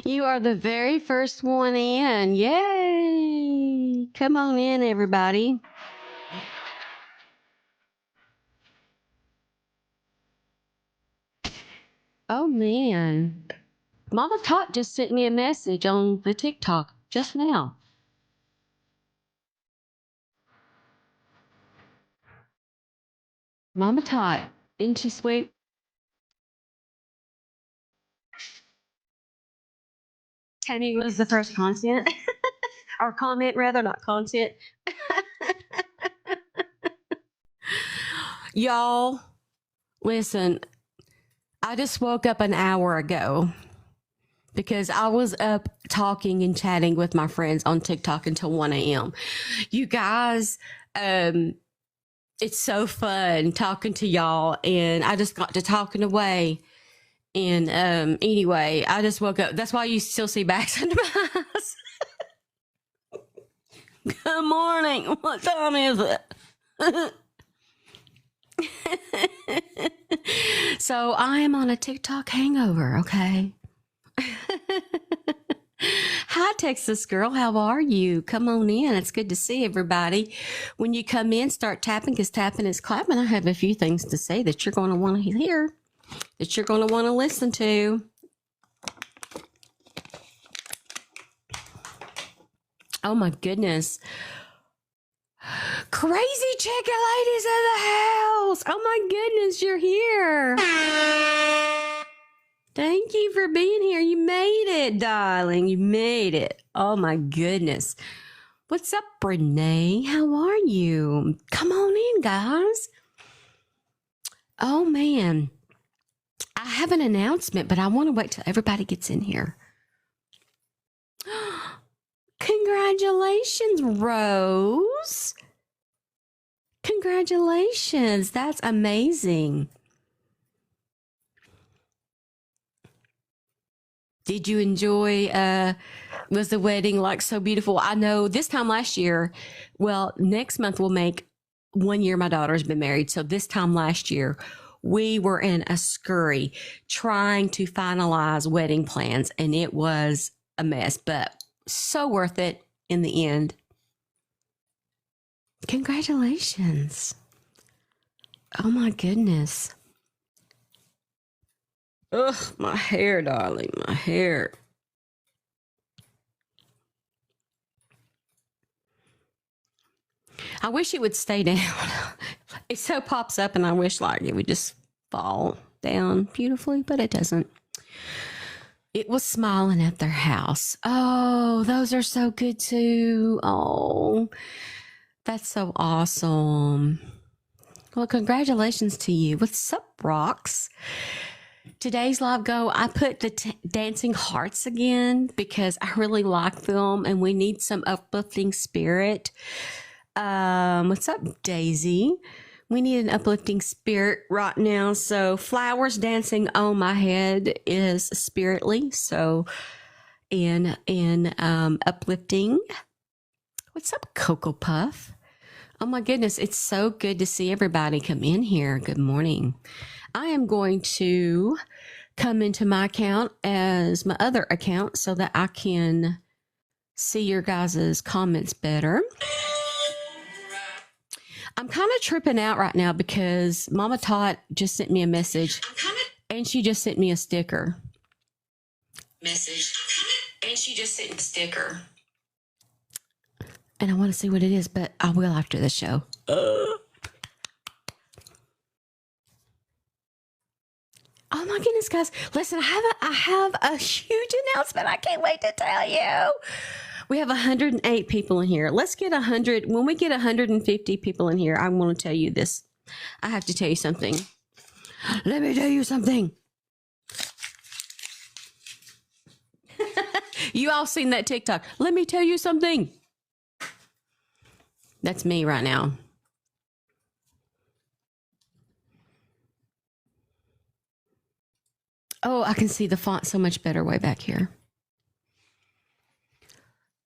You are the very first one in. Yay! Come on in, everybody. Oh, man. Mama Tot just sent me a message on the TikTok just now. Mama Tot, isn't she sweet? Tammy was the first content, or comment rather, not content. Y'all, listen, I just woke up an hour ago because I was up talking and chatting with my friends on TikTok until 1 a.m. You guys, it's so fun talking to y'all, and I just got to talking away. And anyway, I just woke up. That's why you still see backs under my eyes. Good morning. What time is it? So I am on a TikTok hangover, okay? Hi, Texas girl. How are you? Come on in. It's good to see everybody. When you come in, start tapping because tapping is clapping. I have a few things to say that you're going to want to hear, that you're going to want to listen to. Oh, my goodness. Crazy chicken ladies in the house. Oh, my goodness. You're here. Thank you for being here. You made it, darling. You made it. Oh, my goodness. What's up, Renee? How are you? Come on in, guys. Oh, man. I have an announcement, but I want to wait till everybody gets in here. Congratulations, Rose. Congratulations. That's amazing. Did you enjoy, was the wedding like so beautiful? I know this time last year, well, next month will make 1 year my daughter's been married. So this time last year, we were in a scurry trying to finalize wedding plans, and it was a mess, but so worth it in the end. Congratulations. Oh my goodness. Ugh, my hair, darling, my hair. I wish it would stay down. It so pops up, and I wish like it would just fall down beautifully, but it doesn't. It was smiling at their house. Oh, those are so good too. Oh, that's so awesome. Well, congratulations to you. What's up, Rocks? Today's live go, I put the dancing hearts again because I really like them and we need some uplifting spirit. What's up, Daisy? We need an uplifting spirit right now. So flowers dancing on my head is spiritly. So in uplifting. What's up, Cocoa Puff? Oh my goodness, it's so good to see everybody come in here. Good morning. I am going to come into my account as my other account so that I can see your guys' comments better. I'm kind of tripping out right now because Mama Tot just sent me a message and she just sent me a sticker. And she just sent a sticker. And I want to see what it is, but I will after the show. Oh my goodness, guys. Listen, I have a huge announcement. I can't wait to tell you. We have 108 people in here. Let's get 100. When we get 150 people in here, I want to tell you this. I have to tell you something. Let me tell you something. You all seen that TikTok. Let me tell you something. That's me right now. Oh, I can see the font so much better way back here.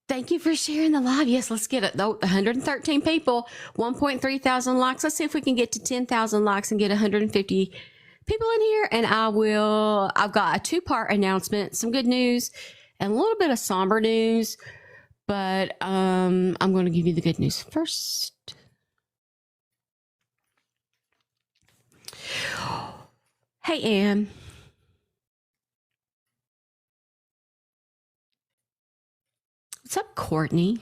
Thank you for sharing the live. Yes, let's get it. 113 people, 1.3 thousand likes. Let's see if we can get to 10,000 likes and get 150 people in here. And I've got a 2-part announcement, some good news, and a little bit of somber news, but I'm going to give you the good news first. Hey, Ann. What's up, Courtney?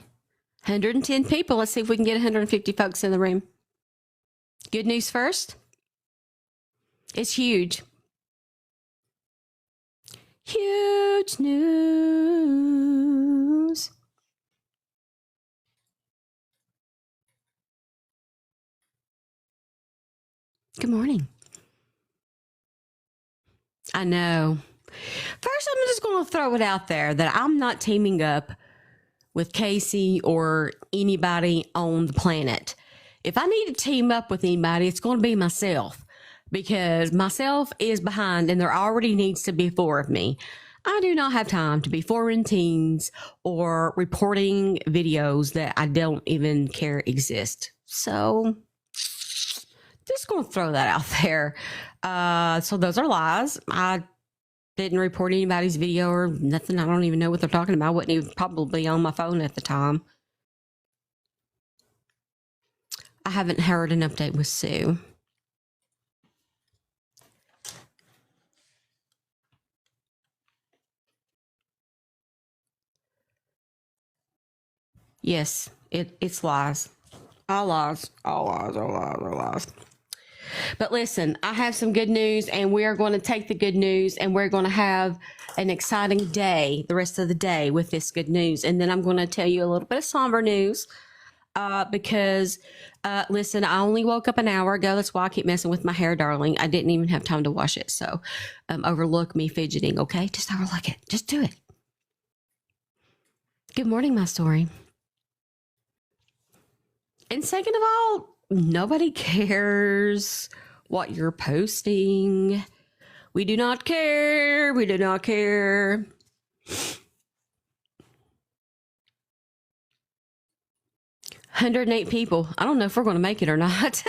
110 people. Let's see if we can get 150 folks in the room. Good news first. It's huge. Huge news. Good morning. I know. First, I'm just going to throw it out there that I'm not teaming up with Casey or anybody on the planet. If I need to team up with anybody, it's going to be myself, because myself is behind and there already needs to be 4 of me. I do not have time to be forming teams or reporting videos that I don't even care exist. So just going to throw that out there. So those are lies. I didn't report anybody's video or nothing. I don't even know what they're talking about. I wasn't even probably on my phone at the time. I haven't heard an update with Sue. Yes, it's lies. All lies. All lies. All lies. All lies. But listen, I have some good news, and we are going to take the good news and we're going to have an exciting day the rest of the day with this good news. And then I'm going to tell you a little bit of somber news because, listen, I only woke up an hour ago. That's why I keep messing with my hair, darling. I didn't even have time to wash it. So overlook me fidgeting, okay? Just overlook it. Just do it. Good morning, my story. And second of all, nobody cares what you're posting. We do not care. We do not care. $108 people. I don't know if we're going to make it or not.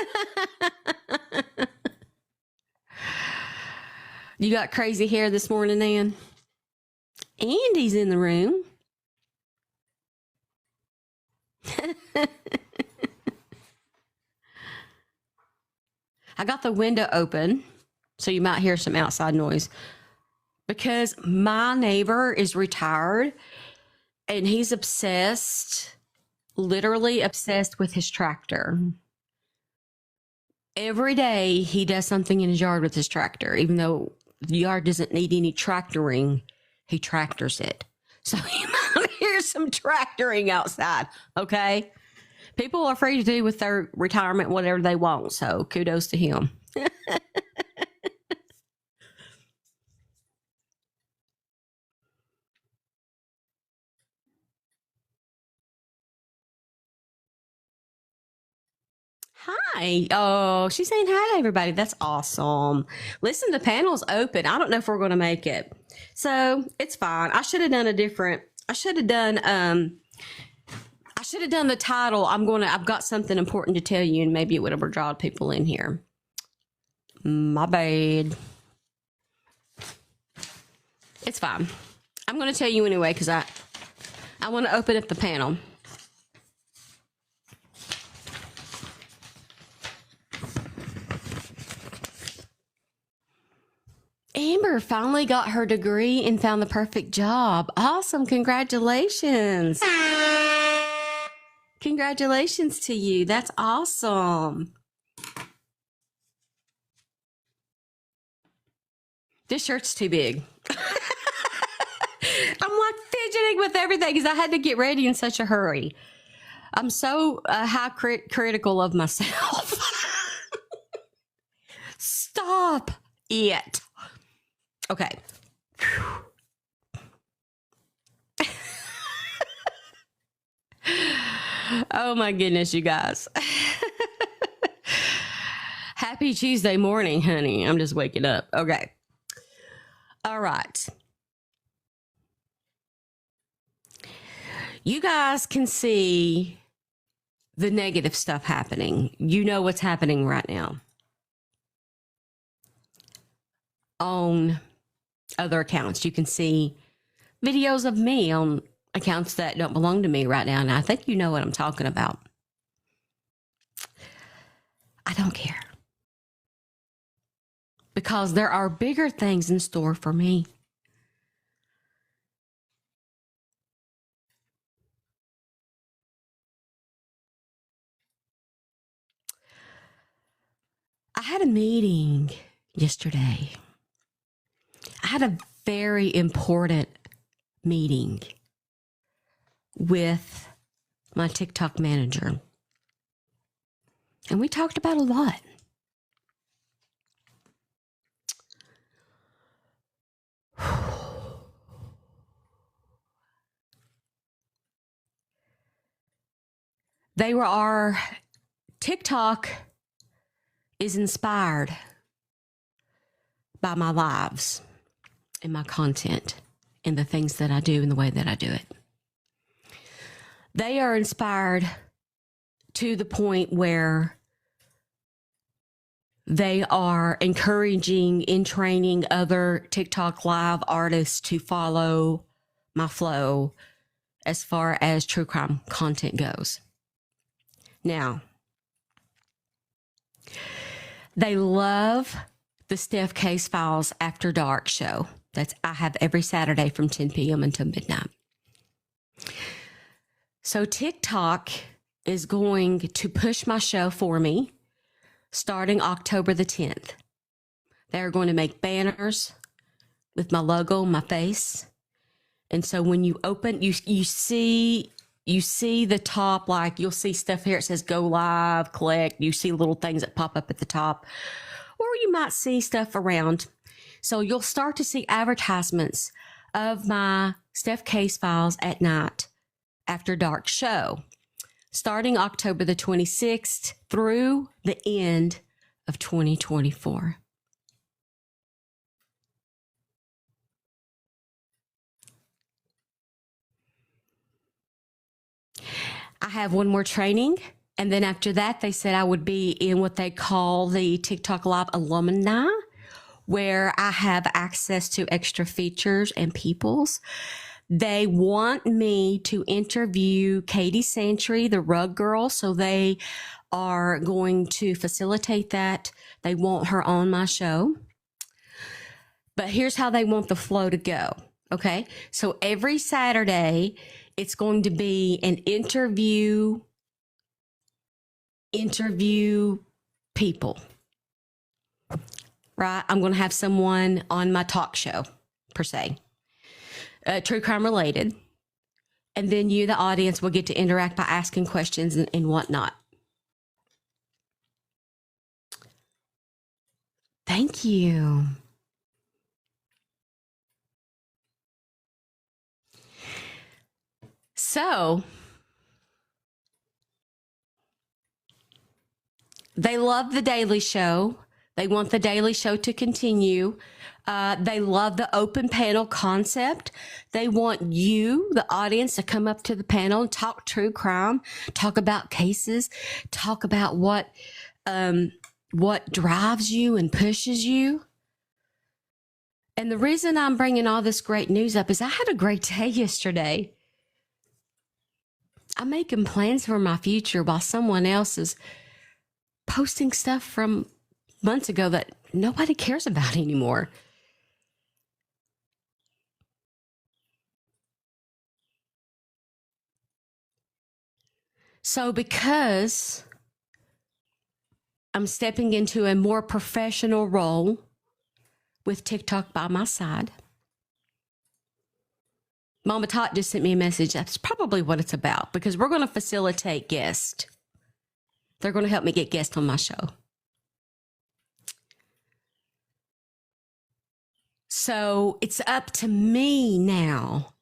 You got crazy hair this morning, Ann? Andy's in the room. I got the window open, so you might hear some outside noise, because my neighbor is retired and he's obsessed, literally obsessed with his tractor. Every day he does something in his yard with his tractor, even though the yard doesn't need any tractoring, he tractors it. So you might hear some tractoring outside, okay? People are free to do with their retirement whatever they want, so kudos to him. Hi. Oh, she's saying hi to everybody. That's awesome. Listen, the panel's open. I don't know if we're going to make it. So it's fine. I should have done the title. I've got something important to tell you, and maybe it would have drawn people in here. My bad. It's fine. I'm going to tell you anyway, because I want to open up the panel. Amber finally got her degree and found the perfect job. Awesome. Congratulations. Congratulations to you. That's awesome. This shirt's too big. I'm like fidgeting with everything because I had to get ready in such a hurry. I'm so high critical of myself. Stop it. Okay. Oh my goodness, you guys. Happy Tuesday morning, honey. I'm just waking up. Okay. All right. You guys can see the negative stuff happening. You know what's happening right now on other accounts. You can see videos of me on accounts that don't belong to me right now. And I think you know what I'm talking about. I don't care. Because there are bigger things in store for me. I had a meeting yesterday. I had a very important meeting with my TikTok manager. And we talked about a lot. TikTok is inspired by my lives and my content and the things that I do and the way that I do it. They are inspired to the point where they are encouraging and training other TikTok live artists to follow my flow as far as true crime content goes. Now, they love the Steph Case Files After Dark show. I have every Saturday from 10 p.m. until midnight. So TikTok is going to push my show for me starting October the 10th. They're going to make banners with my logo, my face. And so when you open, you see the top, like you'll see stuff here. It says go live, click. You see little things that pop up at the top, or you might see stuff around. So you'll start to see advertisements of my Steph Case Files at Night After Dark show starting October the 26th through the end of 2024. I have one more training. And then after that, they said I would be in what they call the TikTok Live Alumni, where I have access to extra features and peoples. They want me to interview Katie Santry, the rug girl. So they are going to facilitate that. They want her on my show. But here's how they want the flow to go. Okay. So every Saturday, it's going to be an interview people, right? I'm going to have someone on my talk show, per se, true crime related. And then you, the audience, will get to interact by asking questions and whatnot. Thank you. So they love the Daily Show. They want the Daily Show to continue. They love the open panel concept. They want you, the audience, to come up to the panel and talk true crime, talk about cases, talk about what drives you and pushes you. And the reason I'm bringing all this great news up is I had a great day yesterday. I'm making plans for my future while someone else is posting stuff from months ago that nobody cares about anymore. So because I'm stepping into a more professional role with TikTok by my side, Mama Tot just sent me a message. That's probably what it's about, because we're going to facilitate guests. They're going to help me get guests on my show. So it's up to me now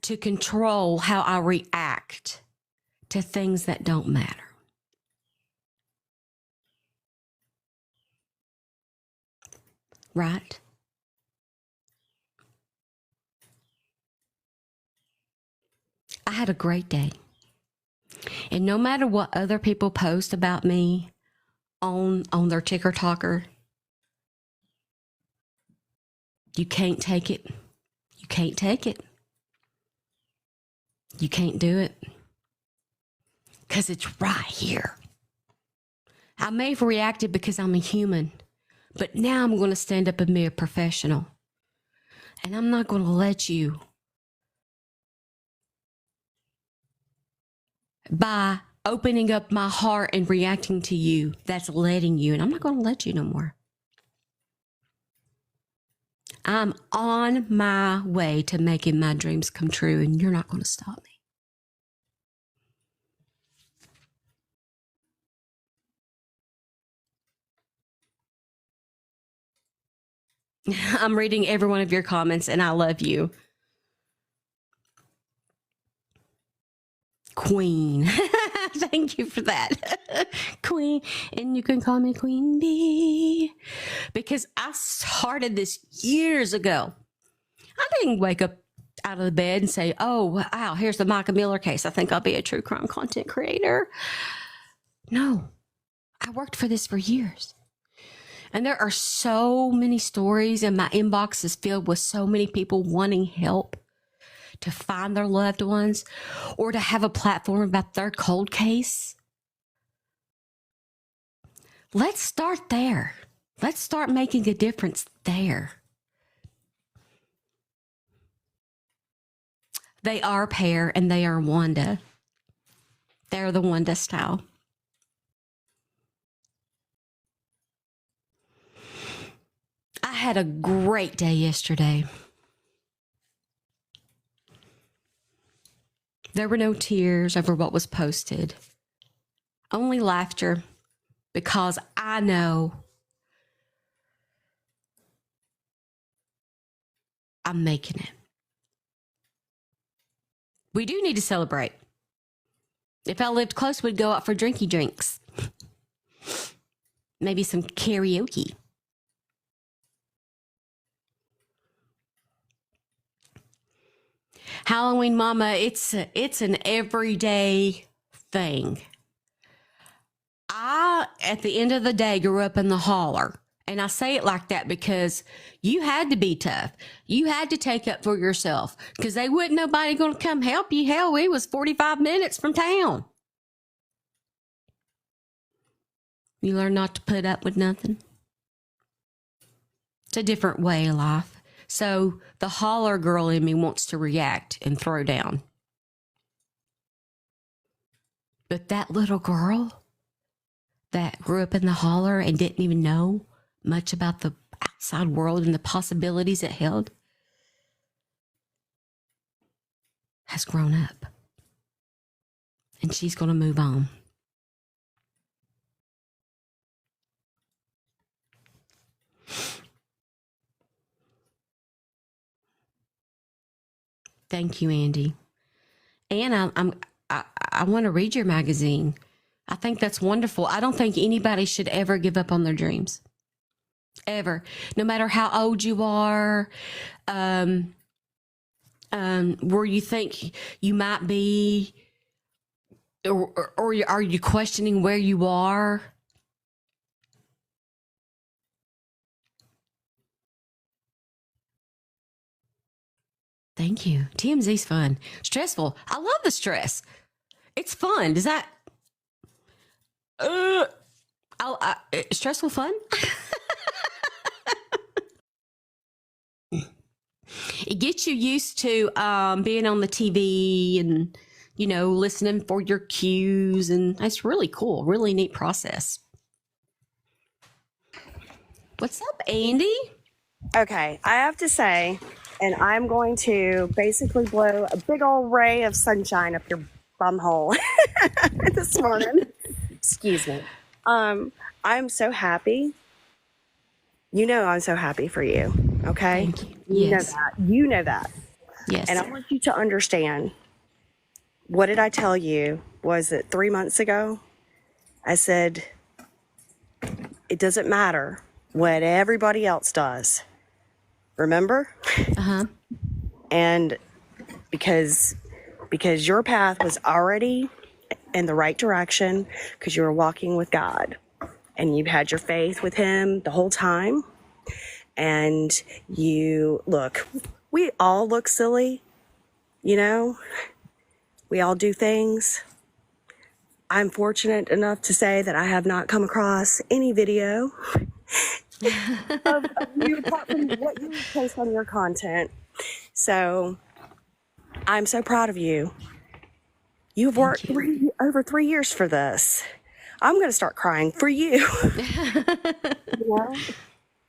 to control how I react to things that don't matter. Right? I had a great day. And no matter what other people post about me on their TikToker, you can't take it. You can't take it. You can't do it because it's right here. I may have reacted because I'm a human, but now I'm going to stand up and be a professional. And I'm not going to let you, by opening up my heart and reacting to you, that's letting you. And I'm not going to let you no more. I'm on my way to making my dreams come true, and you're not going to stop me. I'm reading every one of your comments, and I love you. Queen. Thank you for that. Queen. And you can call me Queen Bee. Because I started this years ago. I didn't wake up out of the bed and say, oh, wow, here's the Micah Miller case. I think I'll be a true crime content creator. No. I worked for this for years. And there are so many stories, and my inbox is filled with so many people wanting help to find their loved ones or to have a platform about their cold case. Let's start there. Let's start making a difference there. They are Pear and they are Wanda. They're the Wanda style. I had a great day yesterday. There were no tears over what was posted. Only laughter, because I know I'm making it. We do need to celebrate. If I lived close, we'd go out for drinky drinks. Maybe some karaoke. Halloween Mama, it's an everyday thing. I, at the end of the day, grew up in the holler. And I say it like that because you had to be tough. You had to take up for yourself because they wasn't nobody going to come help you. Hell, we was 45 minutes from town. You learn not to put up with nothing. It's a different way of life. So the holler girl in me wants to react and throw down. But that little girl that grew up in the holler and didn't even know much about the outside world and the possibilities it held has grown up. And she's going to move on. Thank you, Andy. And I want to read your magazine. I think that's wonderful. I don't think anybody should ever give up on their dreams. Ever. No matter how old you are, where you think you might be, or are you questioning where you are? Thank you. TMZ's fun. Stressful. I love the stress. It's fun. Does that... stressful fun? It gets you used to being on the TV and, you know, listening for your cues. And that's really cool. Really neat process. What's up, Andy? Okay, I have to say, and I'm going to basically blow a big old ray of sunshine up your bum hole this morning. Excuse me. I'm so happy. You know I'm so happy for you, okay? Thank you. Yes. You know that. Yes. And I want you to understand, what did I tell you? Was it 3 months ago? I said, it doesn't matter what everybody else does. Remember? Uh-huh. And because your path was already in the right direction, because you were walking with God and you've had your faith with him the whole time. And you look, we all look silly, you know, We all do things. I'm fortunate enough to say that I have not come across any video of you apart from what you post on your content. So I'm so proud of you. You've worked over 3 years for this. I'm going to start crying for you. You know?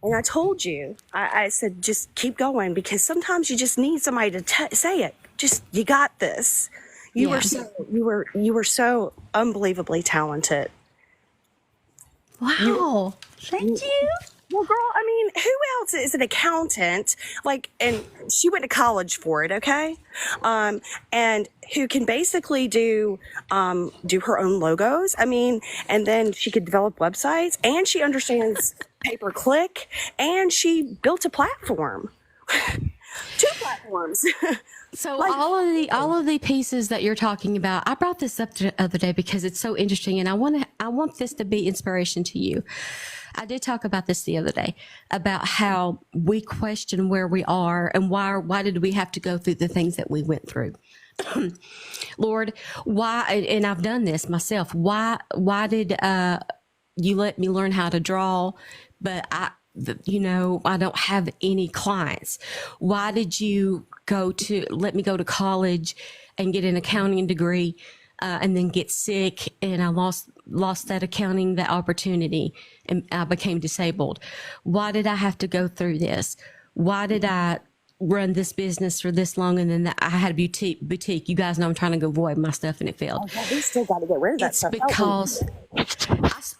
And I told you, I said, just keep going, because sometimes you just need somebody to say it. Just, you got this. You were so unbelievably talented. Wow. Thank you. Well, girl, I mean, who else is an accountant? Like, and she went to college for it, okay? And who can basically do her own logos. I mean, and then she could develop websites, and she understands pay-per-click, and she built a platform, 2 platforms. So all of the pieces that you're talking about, I brought this up the other day because it's so interesting, and I want this to be inspiration to you. I did talk about this the other day about how we question where we are and why did we have to go through the things that we went through. Lord, why? And I've done this myself. Why did you let me learn how to draw, but I don't have any clients? Why did you let me go to college and get an accounting degree, and then get sick, and I lost that accounting, that opportunity, and I became disabled? Why did I have to go through this? Why did I run this business for this long, and then I had a boutique? You guys know I'm trying to go avoid my stuff, and it failed. Oh, we still got to get rid of that stuff. Because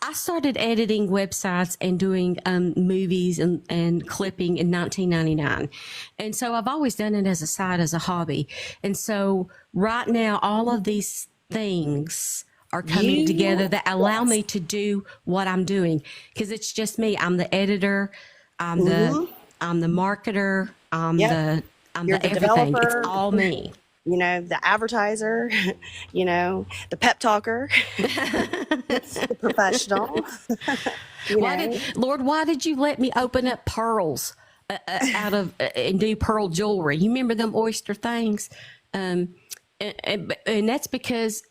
I started editing websites and doing movies and clipping in 1999. And so I've always done it as a side, as a hobby. And so right now, all of these things are coming together that allow me to do what I'm doing, because it's just me. I'm the editor. I'm the marketer. I'm the everything. Developer. It's all me. You know, the advertiser, you know, the pep talker, the professional. Lord, why did you let me open up pearls and do pearl jewelry? You remember them oyster things? And that's because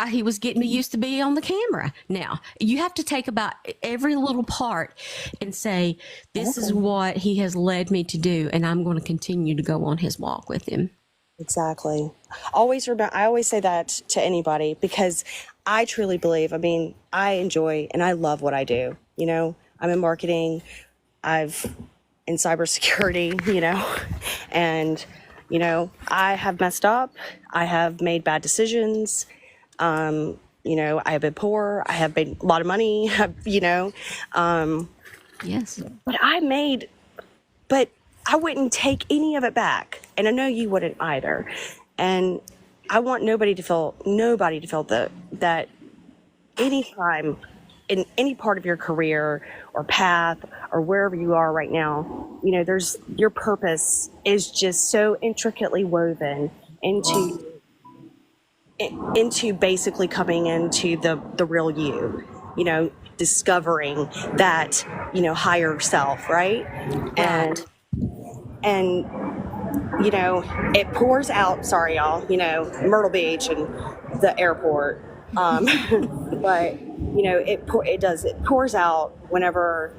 he was getting me used to be on the camera. Now you have to take about every little part and say, this is what he has led me to do, and I'm going to continue to go on his walk with him. Exactly. Always remember, I always say that to anybody, because I truly believe, I mean, I enjoy and I love what I do. You know, I'm in marketing, I've in cybersecurity, you know, and, you know, I have messed up. I have made bad decisions. You know, I have been poor. I have made a lot of money, you know. Yes. But I wouldn't take any of it back. And I know you wouldn't either. And I want nobody to feel that any time in any part of your career or path or wherever you are right now, you know, your purpose is just so intricately woven into basically coming into the real you know, discovering that, you know, higher self, right? And you know, it pours out, sorry y'all, you know, Myrtle Beach and the airport, but you know, it pours out whenever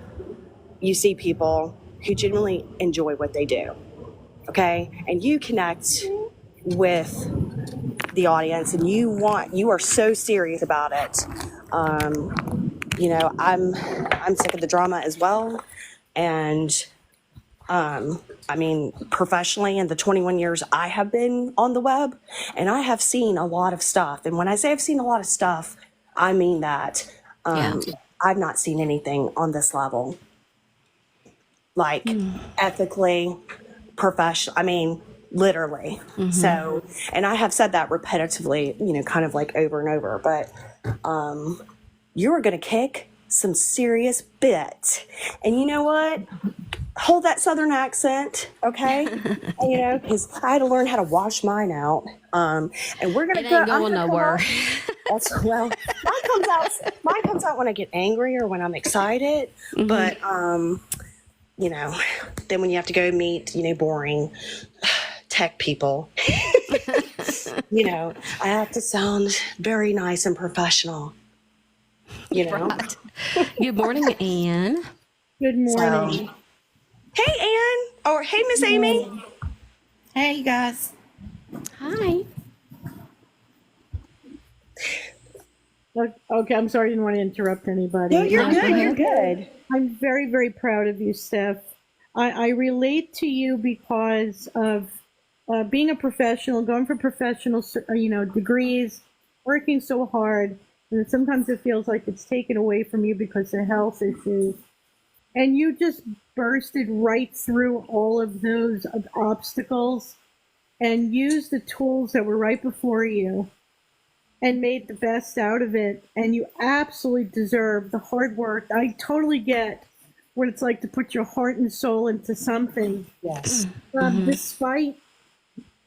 you see people who genuinely enjoy what they do, okay? And you connect with the audience, and you are so serious about it. You know, I'm sick of the drama as well, and I mean, professionally, in the 21 years I have been on the web, and I have seen a lot of stuff. And when I say I've seen a lot of stuff, I mean that. I've not seen anything on this level, like ethically, professional. I mean, literally. So, and I have said that repetitively, you know, kind of like over and over, but you are going to kick some serious butt. And you know what? Hold that Southern accent, okay? You know, because I had to learn how to wash mine out. And we're gonna go nowhere. Well, mine comes out when I get angry or when I'm excited. But you know, then when you have to go meet, you know, boring tech people, you I have to sound very nice and professional, Right. Good morning, Anne. Good morning. So, hey, Ann. Or hey, Miss Amy. Hey, you guys. Hi. Okay, I'm sorry, I didn't want to interrupt anybody. No, you're No, good. go ahead. You're good. I'm very, very proud of you, Steph. I relate to you because of being a professional, going for professional, degrees, working so hard, and sometimes it feels like it's taken away from you because of health issues. And you just bursted right through all of those obstacles and used the tools that were right before you and made the best out of it. And you absolutely deserve the hard work. I totally get what it's like to put your heart and soul into something. Yes. Despite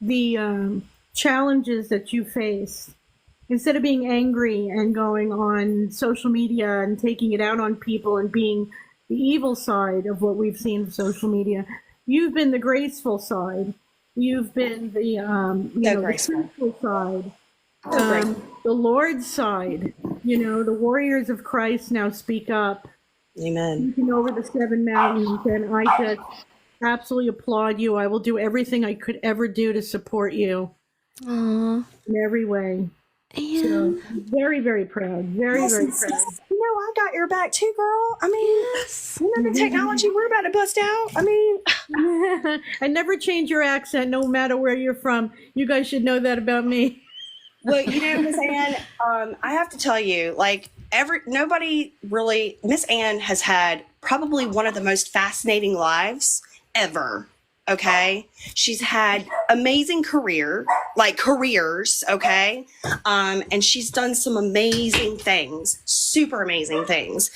the challenges that you face, instead of being angry and going on social media and taking it out on people and being the evil side of what we've seen in social media, you've been the graceful side. You've been the the graceful. truthful side. The Lord's side, the warriors of Christ now speak up, Amen. speaking over the 7 mountains, and I just absolutely applaud you. I will do everything I could ever do to support you Aw. in every way. So, Anne. very, very proud. Very, Yes, very and proud. sis, I got your back too, girl. I mean, Yes. the technology we're about to bust out. I mean, And never change your accent, no matter where you're from. You guys should know that about me. well, Miss Ann, I have to tell you, nobody really, Miss Ann has had probably one of the most fascinating lives ever. Okay. She's had amazing careers, okay. And she's done some amazing things, super amazing things.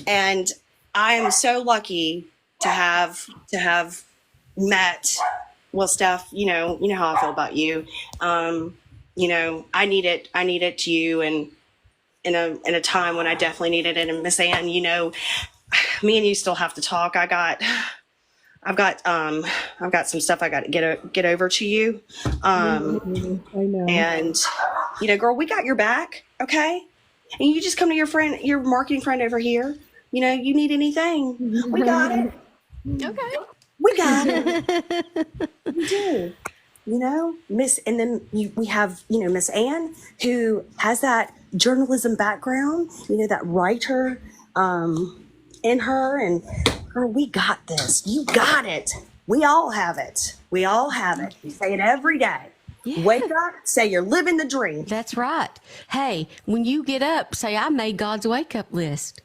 And I am so lucky to have met, well, Steph, you know how I feel about you. I needed you, and in a time when I definitely needed it. And Miss Ann, me and you still have to talk. I've got some stuff I got to get over to you. I know. And girl, we got your back, okay? And you just come to your marketing friend over here. You need anything, we got it. Okay. We got it. We do. Miss, and then we have, Miss Ann, who has that journalism background, that writer in her. And girl, we got this. You got it. We all have it. We all have it. You say it every day. Yeah. Wake up, say you're living the dream. That's right. Hey, when you get up, say, I made God's wake up list.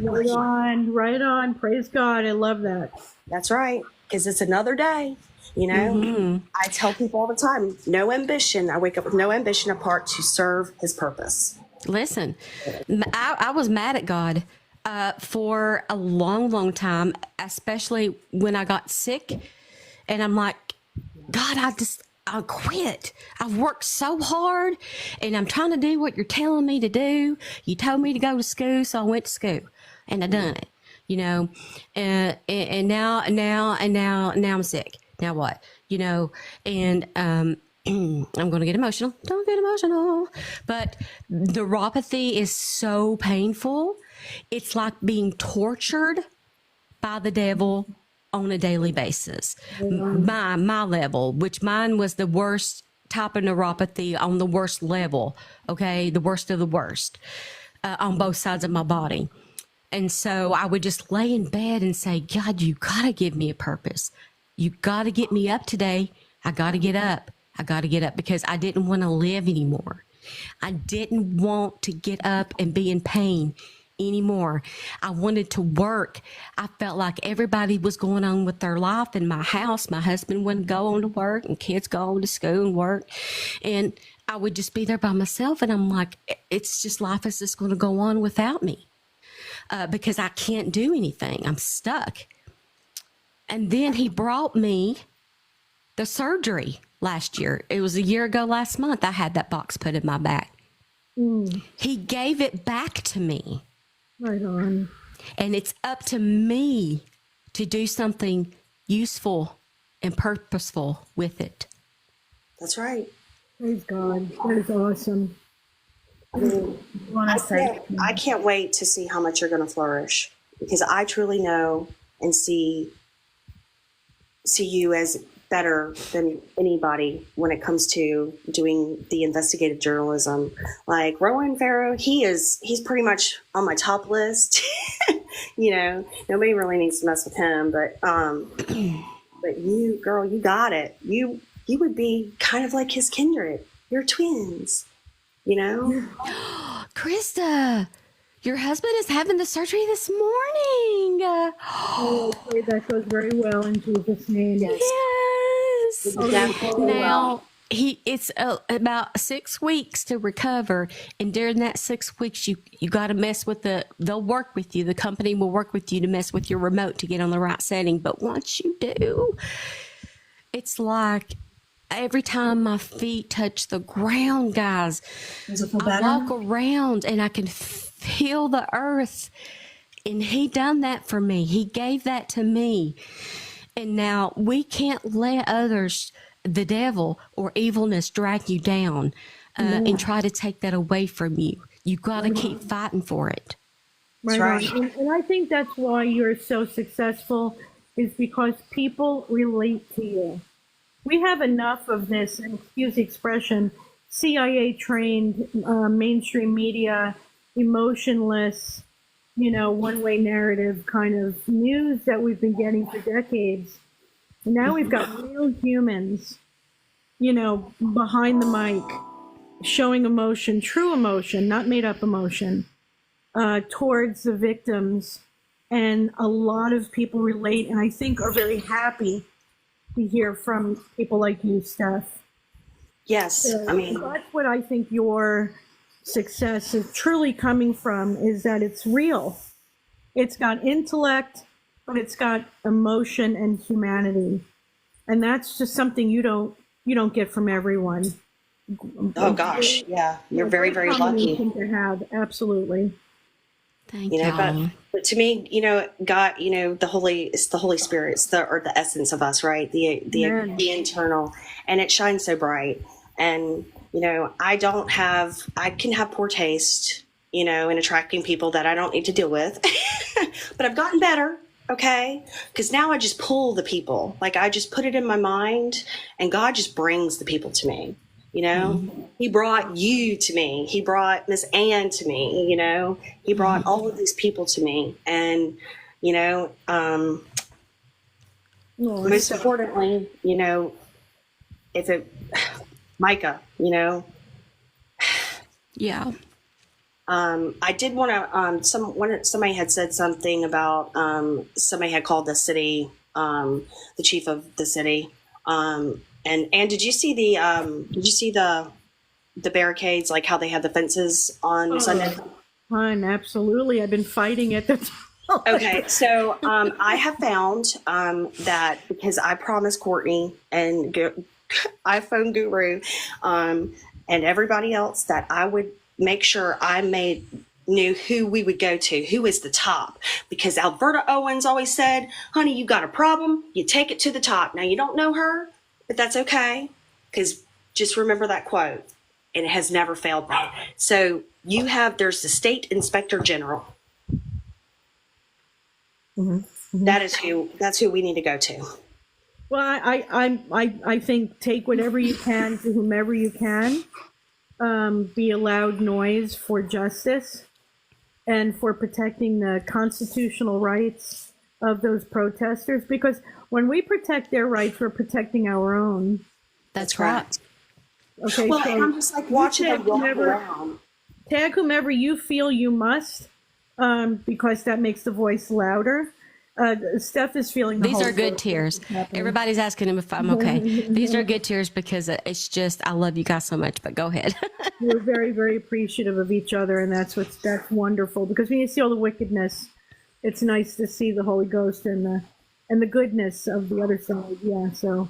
Right on, right on. Praise God. I love that. That's right. Because it's another day. I tell people all the time, no ambition. I wake up with no ambition apart to serve his purpose. Listen, I was mad at God for a long, long time, especially when I got sick. And I'm like, God, I quit. I've worked so hard and I'm trying to do what you're telling me to do. You told me to go to school, so I went to school and I done it, and now I'm sick. Now what? And I'm going to get emotional. Don't get emotional. But the neuropathy is so painful. It's like being tortured by the devil on a daily basis. My level, which mine was the worst type of neuropathy on the worst level. Okay. The worst of the worst on both sides of my body. And so I would just lay in bed and say, God, you got to give me a purpose. You got to get me up today. I got to get up. I got to get up because I didn't want to live anymore. I didn't want to get up and be in pain anymore. I wanted to work. I felt like everybody was going on with their life in my house. My husband wouldn't go on to work and kids go on to school and work. And I would just be there by myself. And I'm like, it's just life is just going to go on without me because I can't do anything. I'm stuck. And then he brought me the surgery last year. It was a year ago last month. I had that box put in my back. He gave it back to me. Right on. And it's up to me to do something useful and purposeful with it. That's right. Praise God. That is awesome. I mean, Want to say, I can't wait to see how much you're going to flourish, because I truly know and see you as better than anybody when it comes to doing the investigative journalism. Like Rowan Farrow, he's pretty much on my top list. You know, nobody really needs to mess with him, but you, girl, you got it. You would be kind of like his kindred. You're twins, you know? Krista, your husband is having the surgery this morning. Oh, I pray that goes very well in Jesus' name. Yes. Yes. Definitely Now it's about 6 weeks to recover, and during that 6 weeks, you got to mess with they'll work with you. The company will work with you to mess with your remote to get on the right setting. But once you do, it's like every time my feet touch the ground, guys, does it feel I better? walk around and I can feel the earth. And he done that for me. He gave that to me. And now we can't let others, the devil or evilness, drag you down and try to take that away from you. You got to keep fighting for it. Right, right. on. And I think that's why you're so successful, is because people relate to you. We have enough of this, and excuse the expression, CIA trained mainstream media, emotionless, one-way narrative kind of news that we've been getting for decades. And now we've got real humans, behind the mic, showing emotion, true emotion, not made up emotion, towards the victims. And a lot of people relate, and I think are very happy to hear from people like you, Steph. Yes. So I mean, that's what I think your success is truly coming from, is that it's real. It's got intellect, but it's got emotion and humanity. And that's just something you don't get from everyone. oh gosh, yeah, you're very, very lucky. To have, absolutely. Thank You know, y'all. but to me, God, it's the Holy Spirit, it's the essence of us, right? Amen. The internal, and it shines so bright. And I can have poor taste, in attracting people that I don't need to deal with, but I've gotten better. Okay, because now I just pull the people, like I just put it in my mind, and God just brings the people to me. He brought you to me. He brought Miss Ann to me. He brought all of these people to me. And, most importantly, if it, Micah, Yeah. I did want to, somebody had said something about, somebody had called the city, the chief of the city, and did you see the barricades, like how they had the fences on Sunday? Fun, absolutely. I've been fighting it. Okay, so I have found that, because I promised Courtney and iPhone Guru and everybody else that I would make sure I knew who we would go to, who is the top, because Alberta Owens always said, honey, you got a problem, you take it to the top. Now, you don't know her, but that's okay, because just remember that quote, and it has never failed me. So there's the state inspector general. Mm-hmm. That's who we need to go to. Well, I think take whatever you can to whomever you can. Be a loud noise for justice and for protecting the constitutional rights of those protesters, because when we protect their rights, we're protecting our own. That's right. Okay, Well, so I'm just like watching them walk around. Tag whomever you feel you must, because that makes the voice louder. Steph is feeling These are good tears. Everybody's asking him if I'm okay. These are good tears because it's just, I love you guys so much, but go ahead. We're very, very appreciative of each other, and that's wonderful, because when you see all the wickedness, it's nice to see the Holy Ghost and the goodness of the other side. Yeah, so.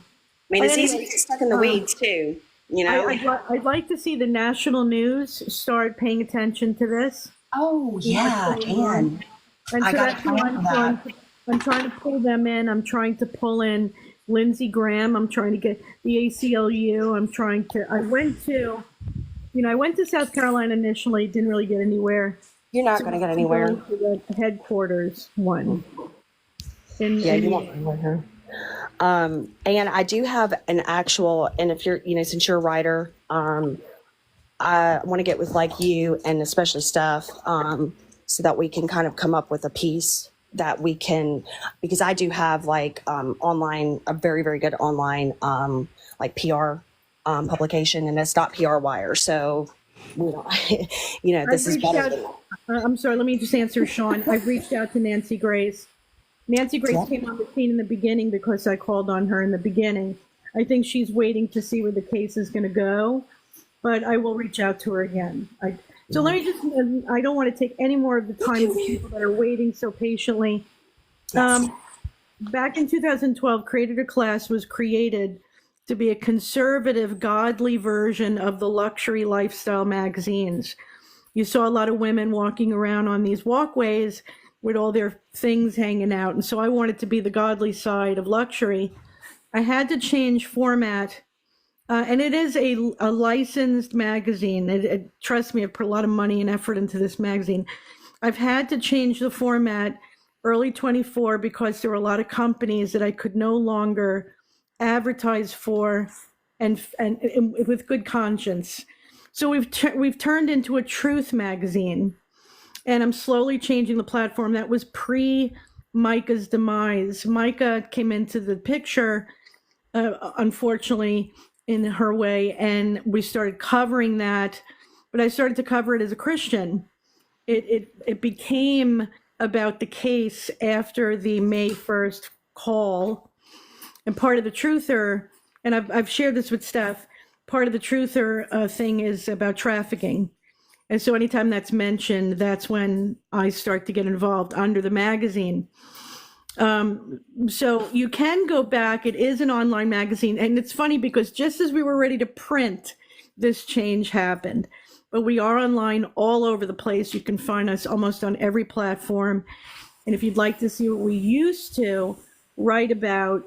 I mean, it's easy to get stuck in the weeds too, I'd like to see the national news start paying attention to this. Oh yeah, and so I got that's why I'm trying to pull them in. I'm trying to pull in Lindsey Graham. I'm trying to get the ACLU. I went to South Carolina initially, didn't really get anywhere. You're not going to get anywhere. Going to the headquarters one. Yeah, you won't go here. And I do have an actual, and if you're, since you're a writer, I want to get with like you and especially Steph, so that we can kind of come up with a piece that we can, because I do have like online, a very, very good online like PR publication, and it's not PR Wire. So, this is better. I'm sorry, let me just answer Sean. I've reached out to Nancy Grace. Nancy Grace came on the scene in the beginning because I called on her in the beginning. I think she's waiting to see where the case is going to go, but I will reach out to her again. So let me just, I don't want to take any more of the time of people that are waiting so patiently. Back in 2012, Creator Class was created to be a conservative, godly version of the luxury lifestyle magazines. You saw a lot of women walking around on these walkways with all their things hanging out. And so I wanted to be the godly side of luxury. I had to change format. And it is a licensed magazine. Trust me, I've put a lot of money and effort into this magazine. I've had to change the format early 24 because there were a lot of companies that I could no longer advertise for and with good conscience. So we've turned into a truth magazine, and I'm slowly changing the platform. That was pre-Micah's demise. Micah came into the picture, unfortunately, in her way, and we started covering that, but I started to cover it as a Christian. It became about the case after the May 1st call, and part of the truther, and I've shared this with Steph, part of the truther thing is about trafficking. And so anytime that's mentioned, that's when I start to get involved under the magazine. So you can go back. It is an online magazine. And it's funny because just as we were ready to print, this change happened. But we are online all over the place. You can find us almost on every platform. And if you'd like to see what we used to write about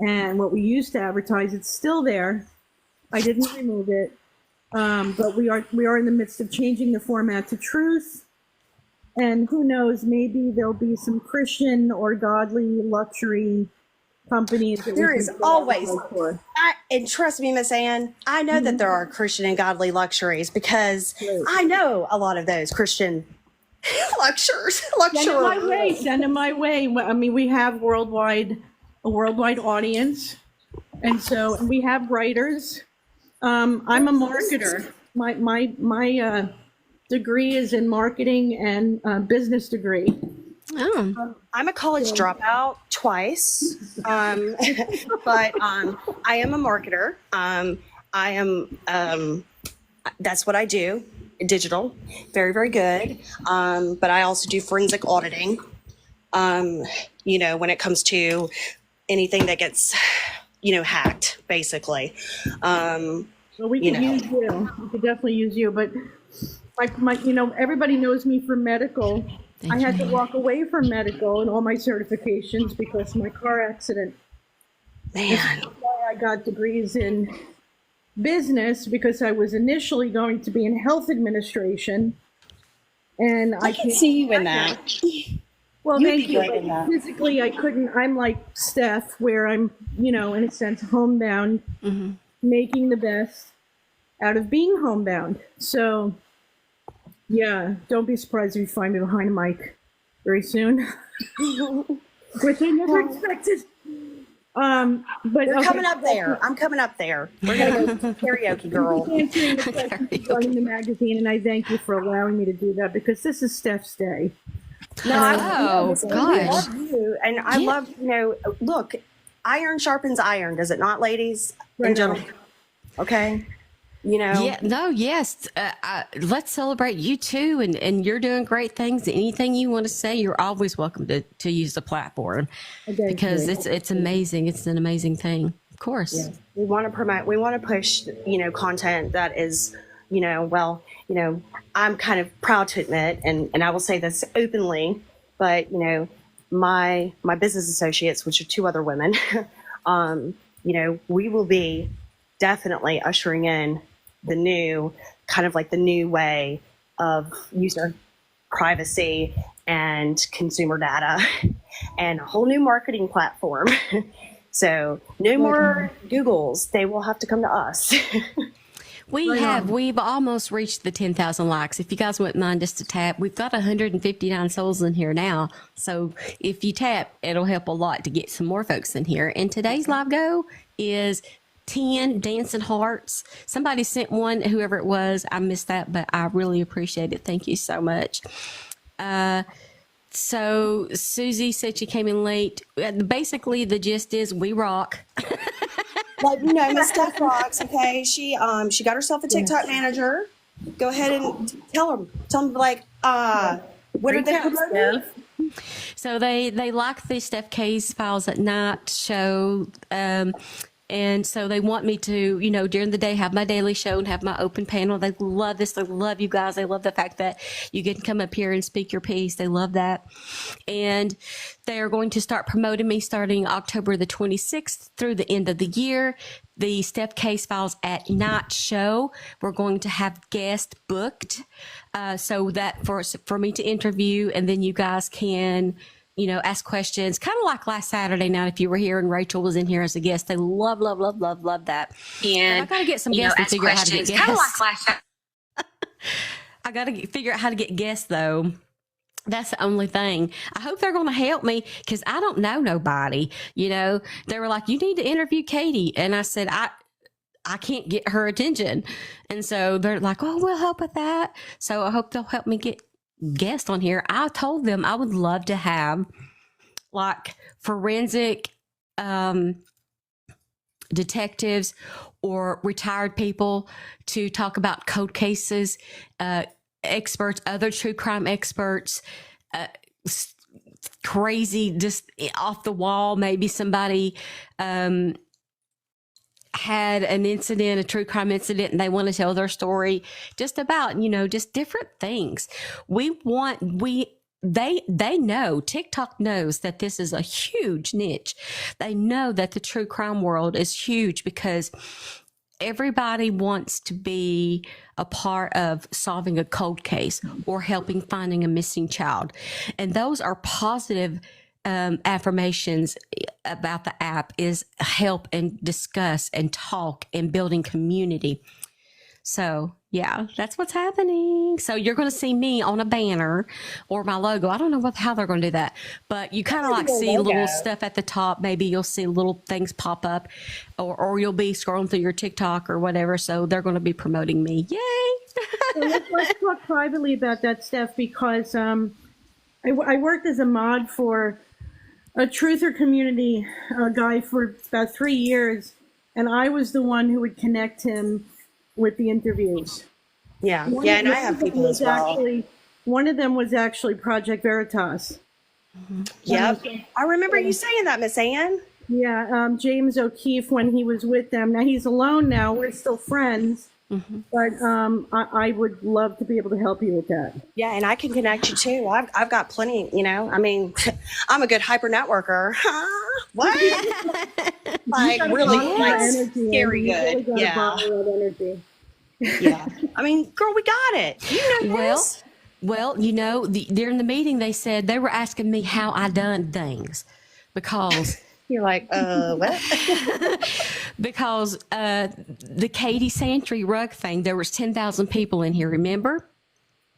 and what we used to advertise, it's still there. I didn't remove it. But we are in the midst of changing the format to truth. And who knows, maybe there'll be some Christian or godly luxury companies. There is always, and trust me, Miss Ann, I know that there are Christian and godly luxuries because I know a lot of those Christian luxuries. Send them my way. I mean, we have a worldwide audience. And so we have writers. I'm a marketer. My degree is in marketing and business degree. I'm a college dropout twice, but I am a marketer. I am that's what I do, digital, very, very good. But I also do forensic auditing. When it comes to anything that gets hacked, basically. Well, we could use you. We could definitely use you, but everybody knows me for medical. I had to walk away from medical and all my certifications because of my car accident. Man. That's why I got degrees in business, because I was initially going to be in health administration. And I can see you in that. Well, thank you. Physically, I couldn't. I'm like Steph, where I'm, in a sense, homebound, making the best out of being homebound. So, yeah, don't be surprised if you find me behind a mic very soon, which I never expected. But you're coming up there. I'm coming up there. We're gonna go karaoke, girl. Answering the questions regarding the magazine, and I thank you for allowing me to do that because this is Steph's day. No, I love you, and I love, look, iron sharpens iron, does it not, ladies and gentlemen? Okay. Yes. Let's celebrate you too. And you're doing great things. Anything you want to say, you're always welcome to use the platform because it's amazing. It's an amazing thing. Of course. Yeah. We want to promote, we want to push, content that is, I'm kind of proud to admit, and I will say this openly, but, my business associates, which are two other women, We will be definitely ushering in the new kind of like the new way of user privacy and consumer data and a whole new marketing platform. So no more Googles. They will have to come to us. We've almost reached the 10,000 likes. If you guys wouldn't mind just to tap, we've got 159 souls in here now. So if you tap, it'll help a lot to get some more folks in here. And today's live go is 10 dancing hearts. Somebody sent one, whoever it was. I missed that, but I really appreciate it. Thank you so much. So Susie said she came in late. Basically, the gist is we rock. Miss Steph rocks. Okay, she got herself a TikTok manager. Go ahead and tell them like what are they promoting? So they like the Steph K's Files at Night show. And so they want me to, during the day, have my daily show and have my open panel. They love this. They love you guys. They love the fact that you can come up here and speak your piece. They love that. And they are going to start promoting me starting October the 26th through the end of the year. The Steph Case Files at Night show, we're going to have guests booked. So that for me to interview, and then you guys can ask questions, kind of like last Saturday night. If you were here and Rachel was in here as a guest, they love that. And I got to get some guests and figure out how to get guests. Kind of like last I got to figure out how to get guests though. That's the only thing. I hope they're going to help me because I don't know nobody. They were like, you need to interview Katie. And I said, I can't get her attention. And so they're like, oh, we'll help with that. So I hope they'll help me get guest on here. I told them I would love to have like forensic detectives or retired people to talk about cold cases, experts, other true crime experts, crazy, just off the wall. Maybe somebody had an incident, a true crime incident, and they want to tell their story just about, just different things. They know, TikTok knows that this is a huge niche. They know that the true crime world is huge because everybody wants to be a part of solving a cold case or helping finding a missing child. And those are positive affirmations about the app, is help and discuss and talk and building community. So yeah, that's what's happening. So you're going to see me on a banner or my logo. I don't know how they're going to do that, but you kind of like see little stuff at the top. Maybe you'll see little things pop up, or you'll be scrolling through your TikTok or whatever. So they're going to be promoting me. Yay! So let's talk privately about that, Steph, because I worked as a mod for a truther community guy for about 3 years, and I was the one who would connect him with the interviews. Yeah, and I have people as well. One of them was actually Project Veritas. Yep, I remember you saying that, Miss Ann. Yeah, James O'Keefe, when he was with them. Now he's alone now. We're still friends. But I would love to be able to help you with that. Yeah, and I can connect you too. I've got plenty, I mean, I'm a good hyper networker. What? Like really like scary good. Really yeah. Energy. Yeah. I mean, girl, we got it. You know this. Well, during the meeting they said they were asking me how I done things because you're like, what? Because the Katie Santry rug thing, there was 10,000 people in here, remember?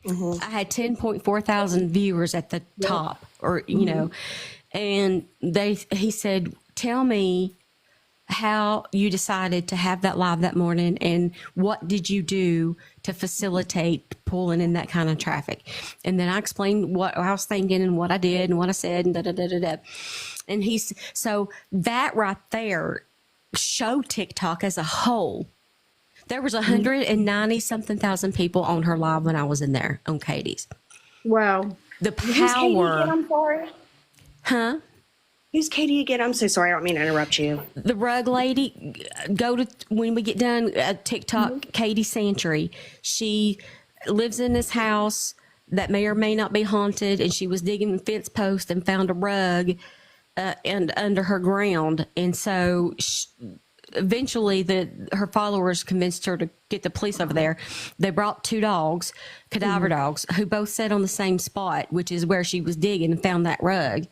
I had 10.4 thousand viewers at the top, or, and he said, tell me how you decided to have that live that morning and what did you do to facilitate pulling in that kind of traffic. And then I explained what I was thinking and what I did and what I said and da-da-da-da-da. And so that right there showed TikTok as a whole. There was 190 something thousand people on her live when I was in there on Katie's. Wow. The power. Who's Katie again? I'm sorry. Huh? Who's Katie again? I'm so sorry. I don't mean to interrupt you. The rug lady. Go to, when we get done, TikTok, Katie Santry. She lives in this house that may or may not be haunted, and she was digging fence posts and found a rug and under her ground. And so eventually her followers convinced her to get the police over there. They brought 2 dogs, cadaver dogs, who both sat on the same spot, which is where she was digging, and found that rug.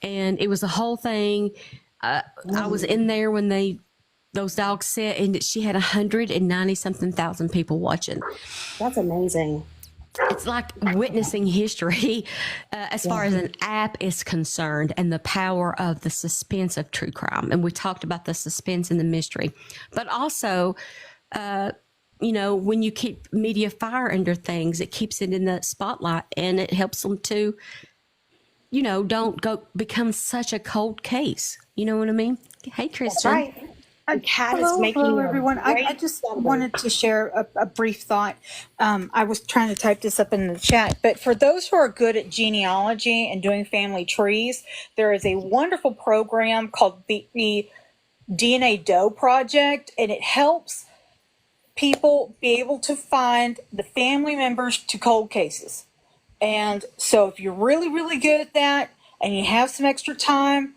And it was the whole thing. I was in there when those dogs sit, and she had 190 something thousand people watching. That's amazing. It's like witnessing history as far as an app is concerned, and the power of the suspense of true crime. And we talked about the suspense and the mystery, but also, when you keep media fire under things, it keeps it in the spotlight, and it helps them to, don't go become such a cold case. You know what I mean? Hey, Kristen. That's right. Kat is making Hello, a everyone. I great just discovery. wanted to share a brief thought. I was trying to type this up in the chat, but for those who are good at genealogy and doing family trees, there is a wonderful program called the DNA Doe Project, and it helps people be able to find the family members to cold cases. And so if you're really, really good at that and you have some extra time,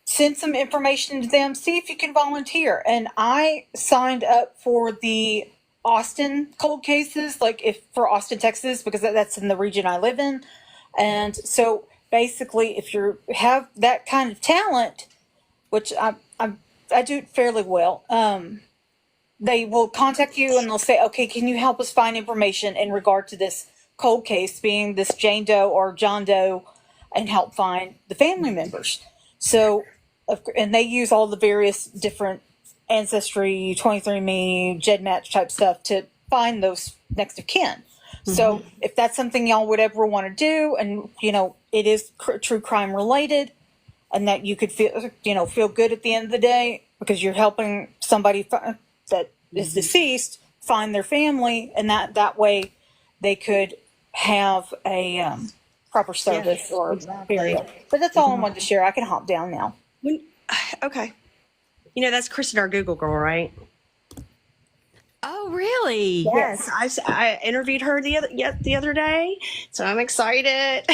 send some information to them, see if you can volunteer. And I signed up for the Austin cold cases, for Austin, Texas, because that's in the region I live in. And so basically, if you have that kind of talent, which I do it fairly well, they will contact you and they'll say, okay, can you help us find information in regard to this cold case, being this Jane Doe or John Doe, and help find the family members. So, and they use all the various different Ancestry, 23andMe, GEDmatch type stuff to find those next of kin. So if that's something y'all would ever want to do, and it is true crime related, and that you could feel good at the end of the day because you're helping somebody that is deceased find their family, and that way they could have a proper service or burial. But that's all I wanted to share. I can hop down now. Okay. That's Kristen, our Google girl, right? Oh, really? Yes. I interviewed her the other day, so I'm excited.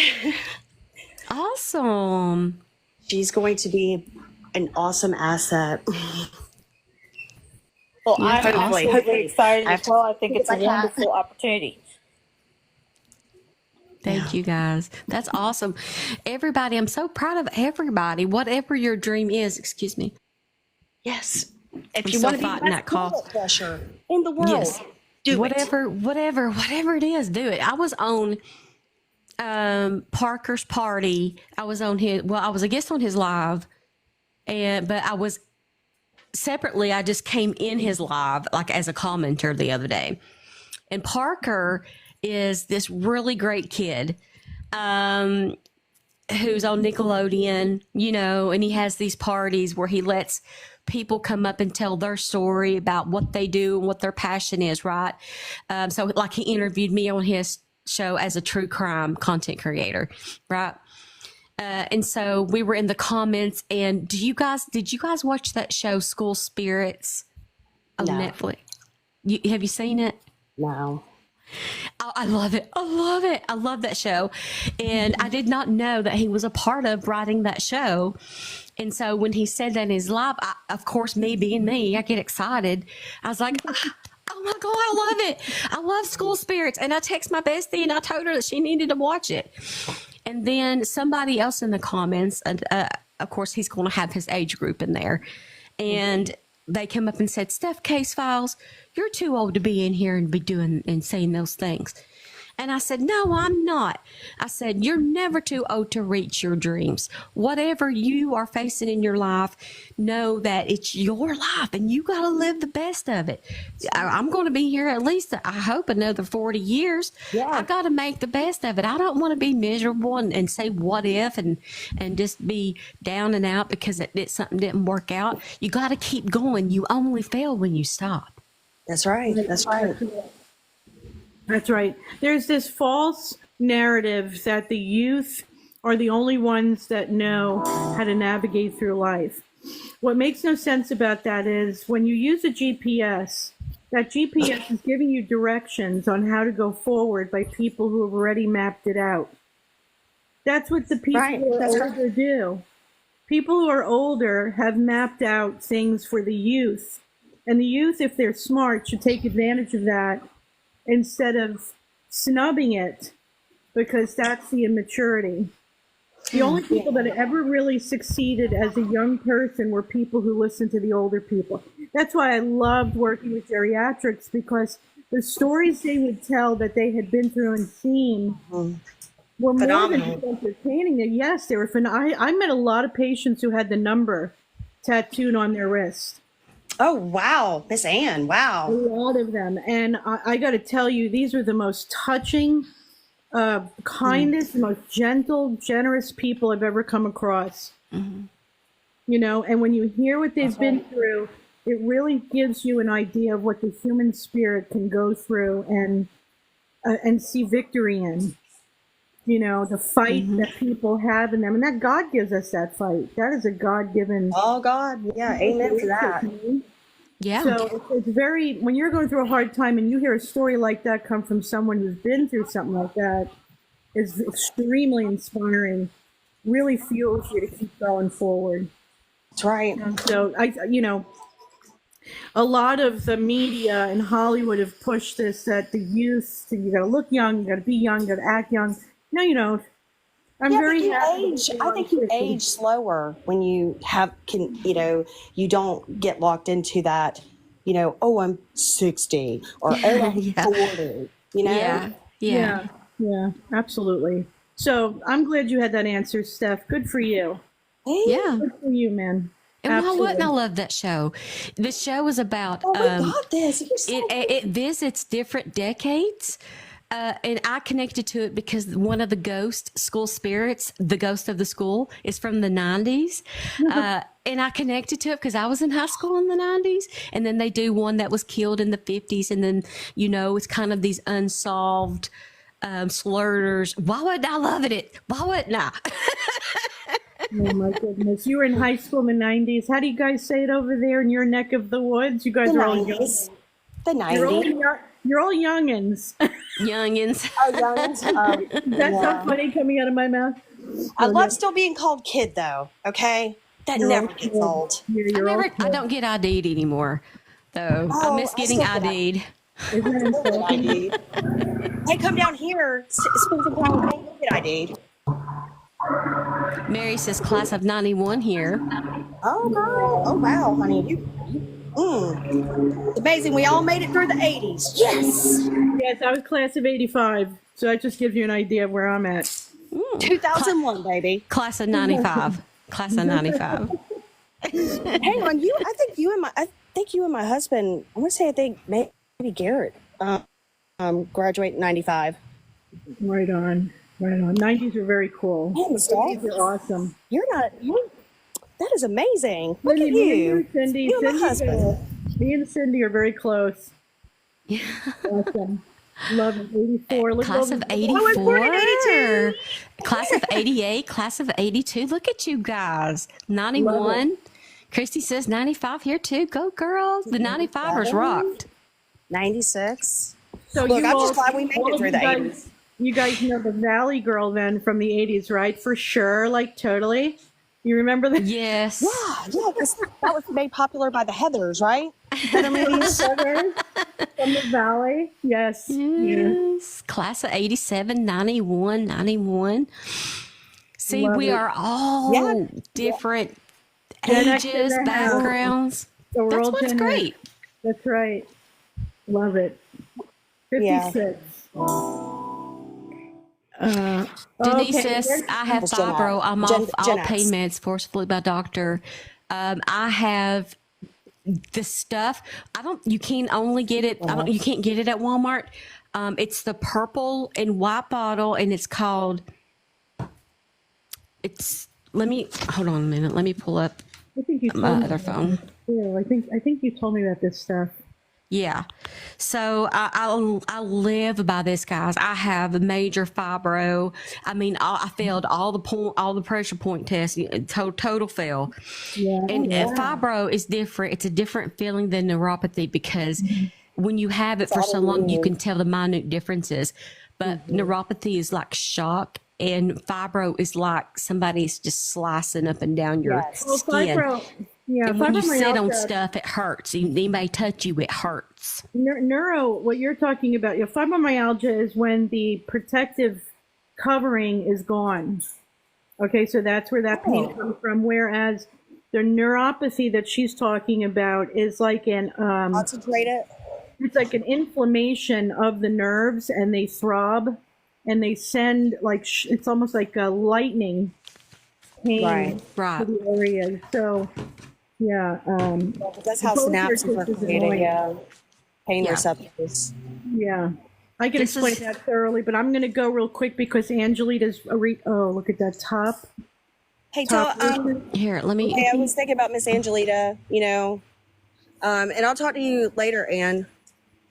Awesome. She's going to be an awesome asset. Well, Yeah, I'm hopefully. totally excited I have as to well. I think it's a like that. wonderful opportunity. Thank you, guys. That's awesome. Everybody, I'm so proud of everybody. Whatever your dream is, excuse me. Yes. If I'm you so want to be fighting the that best cough. blood pressure in the world, Yes. do whatever it is, do it. I was on Parker's party. I was on his, I was a guest on his live, but I was separately, I just came in his live like as a commenter the other day. And Parker is this really great kid who's on Nickelodeon, and he has these parties where he lets people come up and tell their story about what they do and what their passion is, right? So like he interviewed me on his show as a true crime content creator, right? And so we were in the comments, and did you guys watch that show School Spirits on No. Netflix? Have you seen it? No. I love it. I love it. I love that show. And I did not know that he was a part of writing that show. And so when he said that in his live, of course, me being me, I get excited. I was like, oh my God, I love it. I love School Spirits. And I text my bestie and I told her that she needed to watch it. And then somebody else in the comments, and of course, he's going to have his age group in there. And they came up and said, Steph Case Files, you're too old to be in here and be doing and saying those things. And I said, no, I'm not. I said, you're never too old to reach your dreams. Whatever you are facing in your life, know that it's your life and you got to live the best of it. I'm going to be here at least, I hope, another 40 years. Yeah. I got to make the best of it. I don't want to be miserable and say what if and just be down and out because something didn't work out. You got to keep going. You only fail when you stop. That's right. That's right. That's right. There's this false narrative that the youth are the only ones that know how to navigate through life. What makes no sense about that is when you use a GPS, that GPS is giving you directions on how to go forward by people who have already mapped it out. That's what the people Right. who are That's right. older do. People who are older have mapped out things for the youth. And the youth, if they're smart, should take advantage of that instead of snubbing it, because that's the immaturity. The only people that ever really succeeded as a young person were people who listened to the older people. That's why I loved working with geriatrics, because the stories they would tell that they had been through and seen were more than Phenomenal. just entertaining. And yes, they were I met a lot of patients who had the number tattooed on their wrist. Oh, wow. Miss Ann. A Wow. lot of them. And I got to tell you, these are the most touching, kindest, most gentle, generous people I've ever come across. You know, and when you hear what they've been through, it really gives you an idea of what the human spirit can go through and see victory in. You know, the fight that people have in them, and that God gives us that fight. That is a God-given. Oh, God. Yeah. Amen to that. Yeah. So it's very, when you're going through a hard time and you hear a story like that come from someone who's been through something like that, is extremely inspiring. Really fuels you to keep going forward. That's right. So a lot of the media in Hollywood have pushed this, that the youth, you got to look young, you got to be young, you got to act young. No, you don't. I'm Yeah, but very you happy. age. I think you age slower when you you don't get locked into that, oh, I'm 60 or oh, I'm Yeah. 40, Yeah. Yeah. Yeah, absolutely. So I'm glad you had that answer, Steph. Good for you. Yeah. Good for you, man. And why wouldn't I Absolutely. love that show? The show is about Oh, we got this. You're so it visits different decades. And I connected to it because one of the ghost school spirits, the ghost of the school, is from the 90s. And I connected to it because I was in high school in the 90s. And then they do one that was killed in the 50s. And then, it's kind of these unsolved slurs. Why wouldn't I love it? Why wouldn't I? Oh my goodness. You were in high school in the 90s. How do you guys say it over there in your neck of the woods? You guys the are all young. 90s. The You're all, 90s. you're all youngins. Youngins. Oh, youngins. That's so funny coming out of my mouth. I love still being called kid, though. Okay, that You're never all gets kid. old. You're all I kid. don't get ID'd anymore, though. I Oh, miss I getting still get ID'd. Isn't that insulting? ID'd. Hey, come down here. Spend some time with me. You'll get ID'd. Mary says class of 91 here. Oh, girl. Oh, wow, honey. It's amazing. We all made it through the 80s. Yes. Yes, I was class of 85. So that just gives you an idea of where I'm at. 2001, baby. Class of 95. Class of 95. Hang on. I think you and my husband, I want to say, I think maybe Garrett graduate in 95. Right on. Right on. 90s are very cool. Man, Steph, 90s are awesome. that is amazing. Look at Me and you. Cindy. You and my Cindy, husband. me and Cindy are very close. Yeah. Awesome. Love it. 84. Look at Class all of the- 84. Class of 88. Class of 82. Look at you guys. 91. Christy says 95 here too. Go girls. The 95ers rocked. 96. So Look, you I'm all- just glad we made all it of through you the guys- 80s. You guys know the Valley Girl then from the 80s, right? For sure. Like totally. You remember that? Yes. Yeah, 'cause that was made popular by the Heathers, right? From the Valley. Yes. Yeah. Yes. Class of 87, 91, 91. See, Love we it. are all Yeah. different Gen X in ages, the house. backgrounds. So we're That's all what's Gen X. great. That's right. Love it. Yeah. 56. Denise okay, says, next- I have That's Gen fibro. X. I'm Gen- off Gen all pain X. meds forcefully by doctor. I have the stuff. You can't only get it. You can't get it at Walmart. It's the purple and white bottle, and it's called. Let me hold on a minute. Let me pull up I think you my told me other about phone. this too. I think you told me about this stuff. Yeah. So I live by this, guys. I have a major fibro. I mean, I failed all the pressure point tests. Total fail. Yeah. And fibro is different. It's a different feeling than neuropathy because when you have it for so long, you can tell the minute differences. But neuropathy is like shock and fibro is like somebody's just slicing up and down your Yes. Well, skin. yeah, And when you sit on fibromyalgia, stuff, it hurts. They may touch you, it hurts. neuro, what you're talking about, fibromyalgia is when the protective covering is gone. Okay, so that's where that pain comes from. Whereas the neuropathy that she's talking about is like Concentrated. it's like an inflammation of the nerves, and they throb, and they send like it's almost like a lightning pain Right. Right. to the area. So yeah, That's how both your synapses are sisters created. annoying. Yeah. Pain Yeah. receptors. yeah. I can This explain is- that thoroughly, but I'm going to go real quick because Angelita's oh, look at that top. Hey, Top Here, let me. hey, I was thinking about Miss Angelita, and I'll talk to you later, Anne.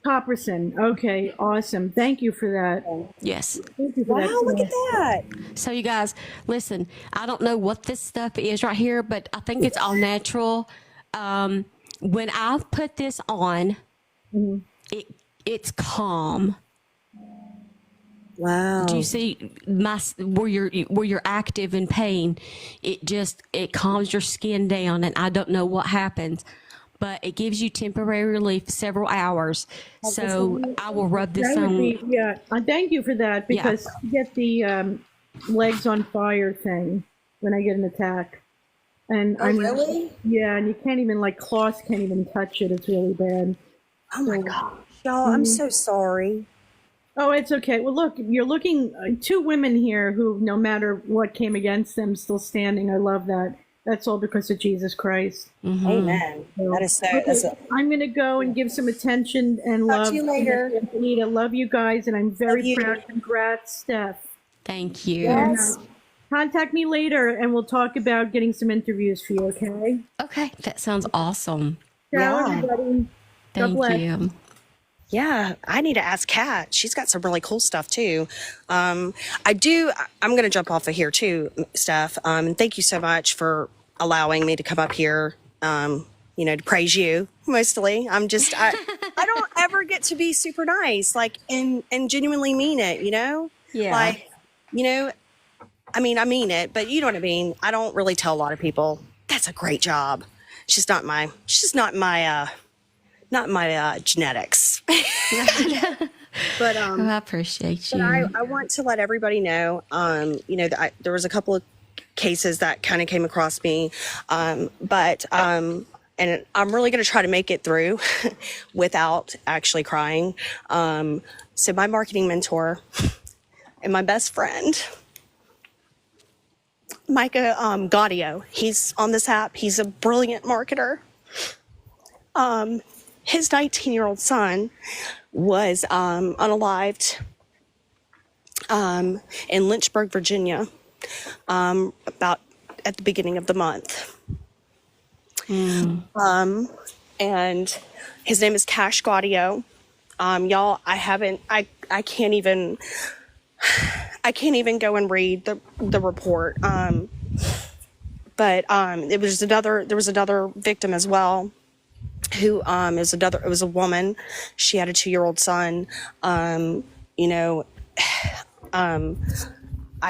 Topperson. Okay, awesome. Thank you for that. Yes. Thank you for Wow, that. look at that. So, you guys, listen, I don't know what this stuff is right here, but I think it's all natural. When I've put this on, it's calm. Wow. Do you see where you're active in pain? It calms your skin down, and I don't know what happens, but it gives you temporary relief, several hours. So I will rub this That would on. be, yeah. Thank you for that because I get the legs on fire thing when I get an attack. And Oh, really? Yeah, and you can't even claws can't even touch it. It's really bad. Oh my gosh, y'all! I'm so sorry. Oh, it's okay. Well, look, you're looking two women here who, no matter what came against them, still standing. I love that. That's all because of Jesus Christ. Amen. That is so. Okay, That's a, I'm going to go and give some attention and Talk love. to you later. Anita, love you guys, and I'm Love very you. proud. Congrats, Steph. Thank you. yes. Contact me later, and we'll talk about getting some interviews for you. Okay? Okay, that sounds awesome. Ciao, Yeah. everybody. Thank bless. you. Yeah, I need to ask Kat. She's got some really cool stuff too. I'm going to jump off of here too, Steph. And thank you so much for allowing me to come up here. To praise you mostly. I don't ever get to be super nice, and genuinely mean it. Yeah. I mean it, but you know what I mean. I don't really tell a lot of people that's a great job. It's just not my genetics. But Oh, I appreciate you. but I want to let everybody know, that there was a couple of cases that kind of came across me, and I'm really going to try to make it through without actually crying. So my marketing mentor and my best friend, Micah Gaudio, he's on this app. He's a brilliant marketer. His 19-year-old son was unalived in Lynchburg, Virginia, about at the beginning of the month. And his name is Cash Gaudio. Y'all, I can't even go and read the report. But there was another victim as well, who it was a woman. She had a 2-year-old son. I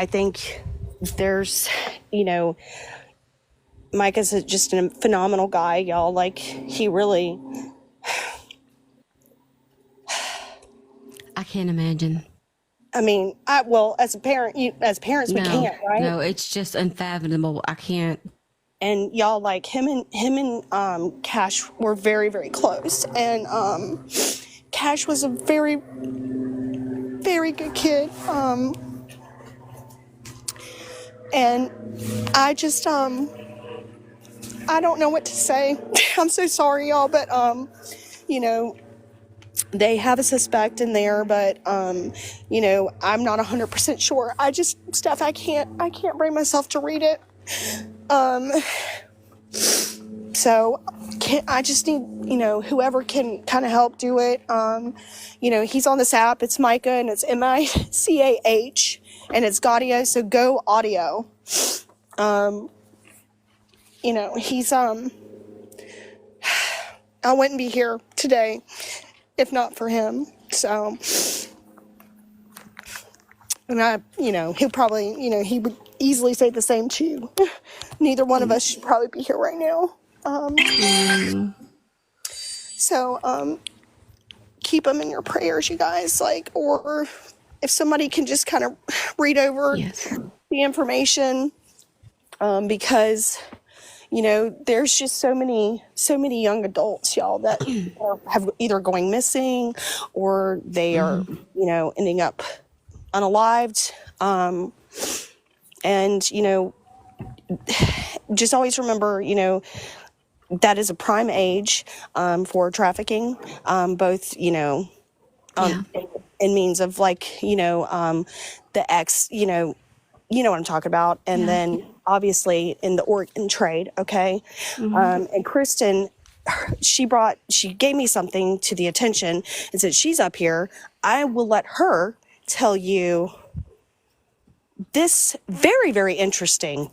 think there's, Mike is just a phenomenal guy, y'all. He really, I can't imagine. as parents, we can't, right? No, it's just unfathomable. I can't. And y'all, him and Cash were very, very close. And Cash was a very, very good kid. And I just, I don't know what to say. I'm so sorry, y'all, but they have a suspect in there, but I'm not 100% sure. Steph, I can't bring myself to read it. So I just need, whoever can kind of help do it. He's on this app. It's Micah, and it's Micah, and it's Gaudio. So go audio. He's, I wouldn't be here today if not for him. So, And he'll probably, he would easily say the same too. Neither one of us should probably be here right now. So keep them in your prayers, you guys. Or if somebody can just kind of read over Yes. the information, because there's just so many young adults, y'all, that have either going missing or they are ending up unalived. And just always remember, that is a prime age for trafficking, both in means of the ex, what I'm talking about, and then obviously in the organ trade. Okay. And Kristen, she gave me something to the attention, and since she's up here, I will let her tell you this very, very interesting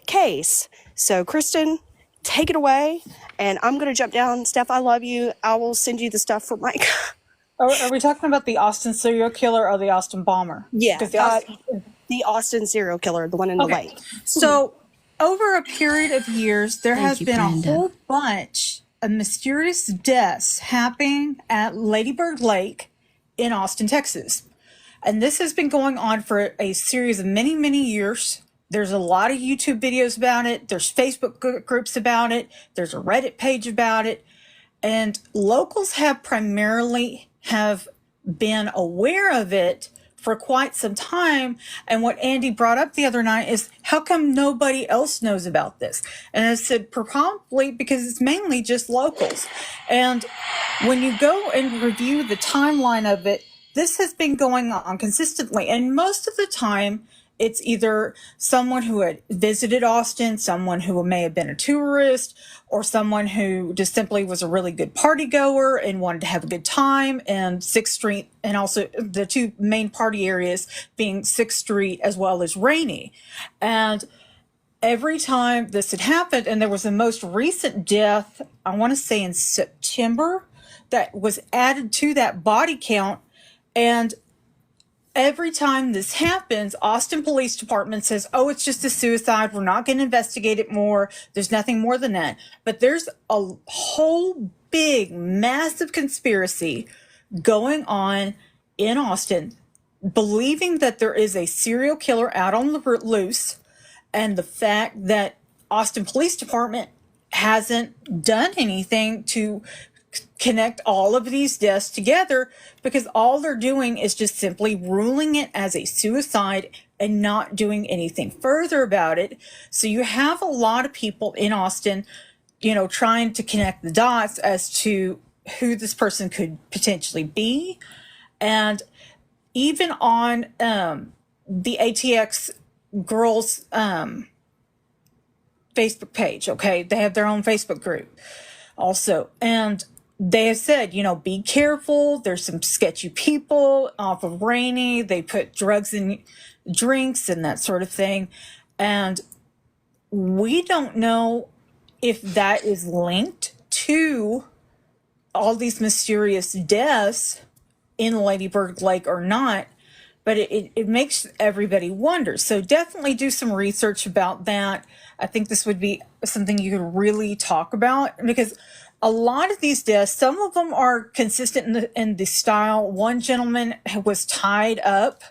case. So Kristen, take it away, and I'm going to jump down. Steph, I love you. I will send you the stuff for Mike. Are we talking about the Austin serial killer or the Austin bomber? Yeah, 'Cause the Austin serial killer, the one in the lake. So over a period of years, there Thank has you, been Brenda. a whole bunch of mysterious deaths happening at Lady Bird Lake in Austin, Texas. And this has been going on for a series of many, many years. There's a lot of YouTube videos about it. There's Facebook groups about it. There's a Reddit page about it. And locals have primarily been aware of it for quite some time. And what Andy brought up the other night is, how come nobody else knows about this? And I said, probably because it's mainly just locals. And when you go and review the timeline of it, this has been going on consistently. And most of the time, it's either someone who had visited Austin, someone who may have been a tourist, or someone who just simply was a really good party goer and wanted to have a good time. And 6th Street, and also the two main party areas being 6th Street as well as Rainey. And every time this had happened, and there was the most recent death, I want to say in September, that was added to that body count. And every time this happens, Austin Police Department says, oh, it's just a suicide. We're not going to investigate it more. There's nothing more than that. But there's a whole big, massive conspiracy going on in Austin, believing that there is a serial killer out on the loose, and the fact that Austin Police Department hasn't done anything to connect all of these deaths together, because all they're doing is just simply ruling it as a suicide and not doing anything further about it. So you have a lot of people in Austin, trying to connect the dots as to who this person could potentially be. And even on the ATX girls Facebook page, okay, they have their own Facebook group also. And they have said, be careful. There's some sketchy people off of Rainey. They put drugs in drinks and that sort of thing. And we don't know if that is linked to all these mysterious deaths in Lady Bird Lake or not. But it makes everybody wonder. So definitely do some research about that. I think this would be something you could really talk about, because a lot of these deaths, some of them are consistent in the style. One gentleman was tied up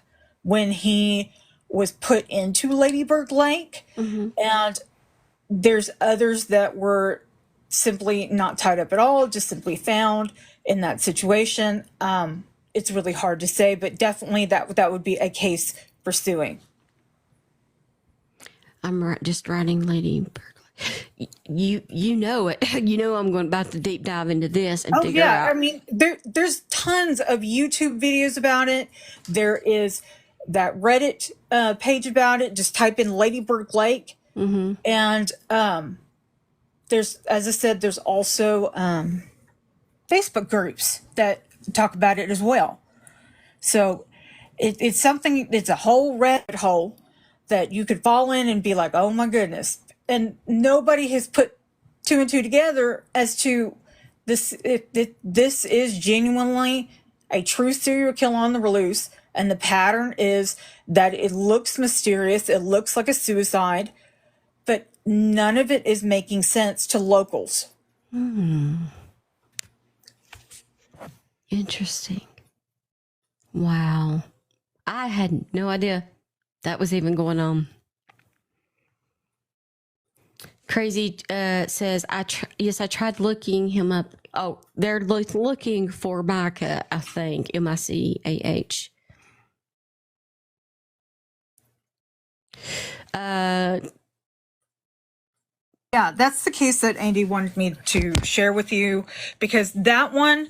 when he was put into Lady Bird Lake. And there's others that were simply not tied up at all, just simply found in that situation. It's really hard to say, but definitely that would be a case for suing. I'm just writing Lady Bird. You know it. I'm about to deep dive into this and figure out. I mean, there's tons of YouTube videos about it. There is that Reddit page about it. Just type in Lady Bird Lake. And there's, as I said, there's also Facebook groups that talk about it as well. So it's something, it's a whole rabbit hole that you could fall in and be like, oh my goodness. And nobody has put two and two together as to this, if this is genuinely a true serial killer on the loose And the pattern is that it looks mysterious, it looks like a suicide, but none of it is making sense to locals. Interesting. Wow. I had no idea that was even going on. Crazy says, yes, I tried looking him up. Oh, they're looking for Micah, I think. Micah. Yeah, that's the case that Andy wanted me to share with you, because that one,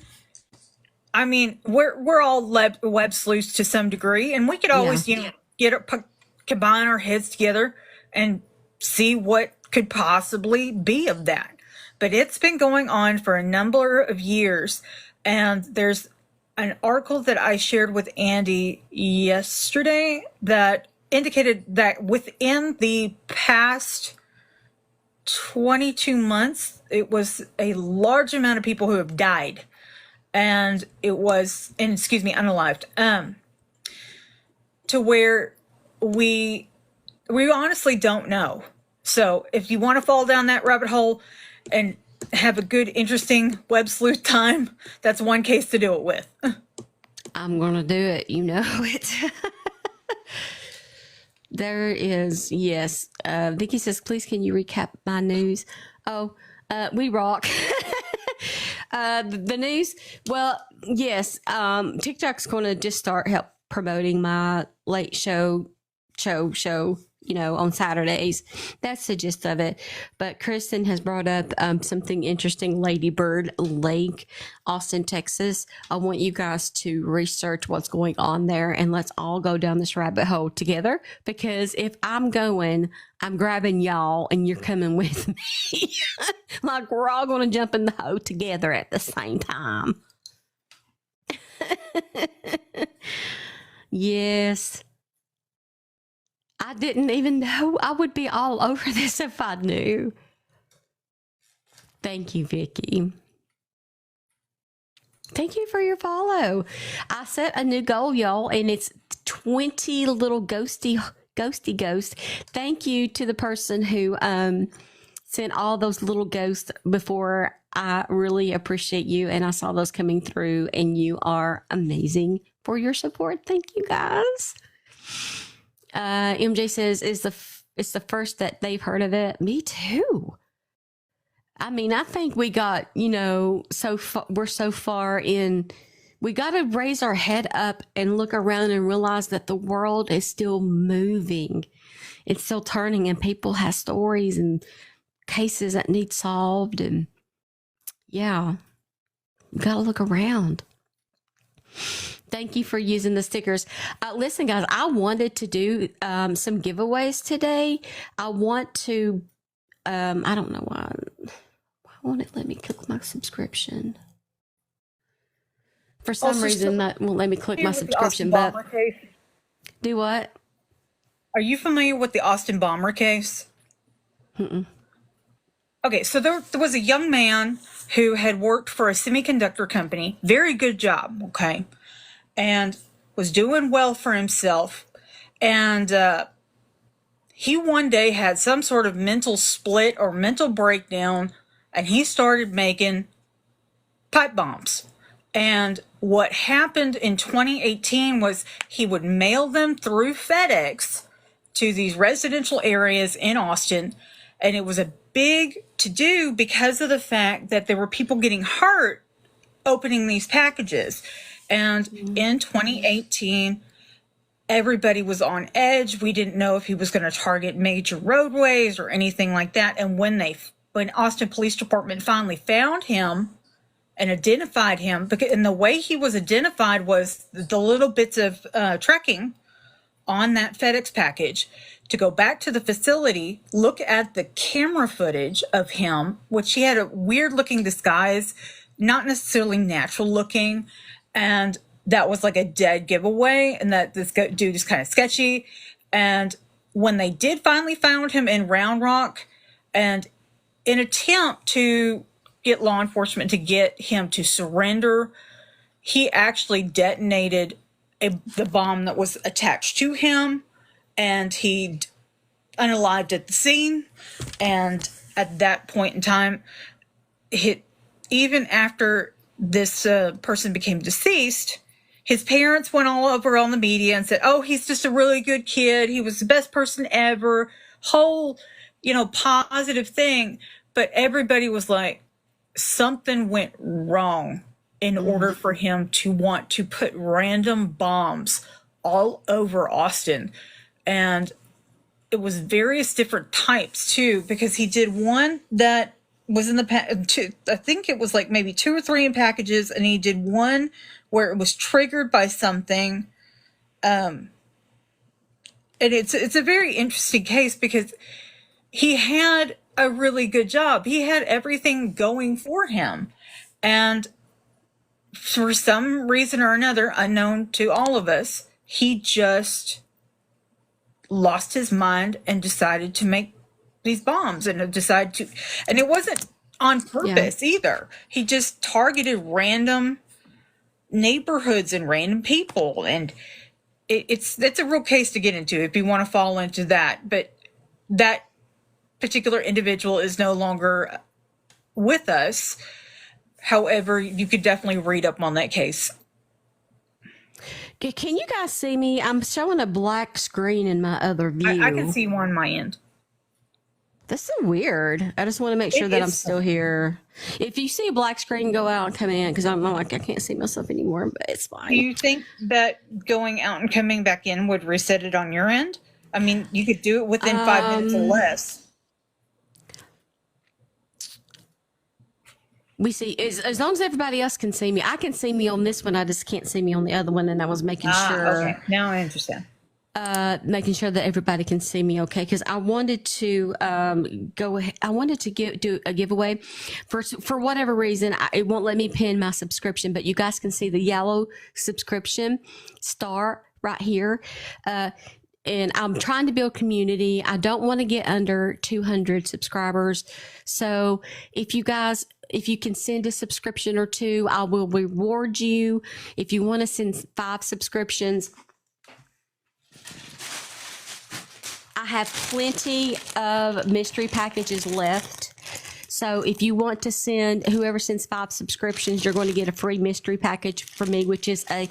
I mean, we're all web sleuths to some degree, and we could always, combine our heads together and see what could possibly be of that. But it's been going on for a number of years, and there's an article that I shared with Andy yesterday that indicated that within the past 22 months, it was a large amount of people who have died. And it was, unalived, to where we honestly don't know. So if you want to fall down that rabbit hole and have a good, interesting web sleuth time, that's one case to do it with. I'm going to do it. You know it. There is, yes. Vicky says, please, can you recap my news? Oh, we rock. The news. Well, yes. TikTok's going to just start help promoting my late show, on Saturdays. That's the gist of it. But Kristen has brought up something interesting. Lady Bird Lake, Austin, Texas. I want you guys to research what's going on there, and let's all go down this rabbit hole together, because if I'm going, I'm grabbing y'all and you're coming with me. Like we're all going to jump in the hole together at the same time. Yes. I didn't even know I would be all over this if I knew. Thank you, Vicky. Thank you for your follow. I set a new goal, y'all, and it's 20 little ghosty ghosts. Thank you to the person who sent all those little ghosts before. I really appreciate you, and I saw those coming through, and you are amazing for your support. Thank you, guys. MJ says, it's the first that they've heard of it. Me too. I mean, I think we got, we're so far in, we got to raise our head up and look around and realize that the world is still moving. It's still turning, and people have stories and cases that need solved. And yeah, we got to look around. Thank you for using the stickers. Listen, guys, I wanted to do some giveaways today. I want to, I don't know why won't it let me click my subscription? For some reason, that won't let me click my subscription. But do what? Are you familiar with the Austin Bomber case? Mm-mm. Okay, so there was a young man who had worked for a semiconductor company. Very good job, okay? And was doing well for himself. And he one day had some sort of mental split or mental breakdown, and he started making pipe bombs. And what happened in 2018 was he would mail them through FedEx to these residential areas in Austin. And it was a big to-do because of the fact that there were people getting hurt opening these packages. And in 2018, everybody was on edge. We didn't know if he was going to target major roadways or anything like that. And when Austin Police Department finally found him and identified him, and the way he was identified was the little bits of trekking on that FedEx package, to go back to the facility, look at the camera footage of him, which he had a weird looking disguise, not necessarily natural looking. And that was like a dead giveaway, and that this dude is kind of sketchy. And when they did finally found him in Round Rock, and in attempt to get law enforcement to get him to surrender, he actually detonated the bomb that was attached to him, and he unalived at the scene. And at that point in time, even after this person became deceased, his parents went all over on the media and said, "Oh, he's just a really good kid. He was the best person ever." Whole, positive thing. But everybody was like, something went wrong in order for him to want to put random bombs all over Austin. And it was various different types too, because he did one that was in I think it was like maybe 2 or 3 in packages, and he did one where it was triggered by something. And it's a very interesting case because he had a really good job. He had everything going for him. And for some reason or another, unknown to all of us, he just lost his mind and decided to make these bombs, and it wasn't on purpose either. He just targeted random neighborhoods and random people. And it's a real case to get into if you want to fall into that. But that particular individual is no longer with us. However, you could definitely read up on that case. Can you guys see me? I'm showing a black screen in my other view. I can see one on my end. That's so weird. I just want to make sure that I'm still here. If you see a black screen, go out and come in, because I'm like, I can't see myself anymore, but it's fine. Do you think that going out and coming back in would reset it on your end? I mean, you could do it within 5 minutes or less. We see, as long as everybody else can see me. I can see me on this one. I just can't see me on the other one. And I was making sure. Okay. Now I understand. Making sure that everybody can see me okay, because I wanted to go ahead. I wanted to do a giveaway for whatever reason. It won't let me pin my subscription, but you guys can see the yellow subscription star right here. And I'm trying to build community. I don't want to get under 200 subscribers. So if you can send a subscription or 2, I will reward you. If you want to send 5 subscriptions, I have plenty of mystery packages left. So if you want to send, whoever sends 5 subscriptions, you're going to get a free mystery package from me, which is a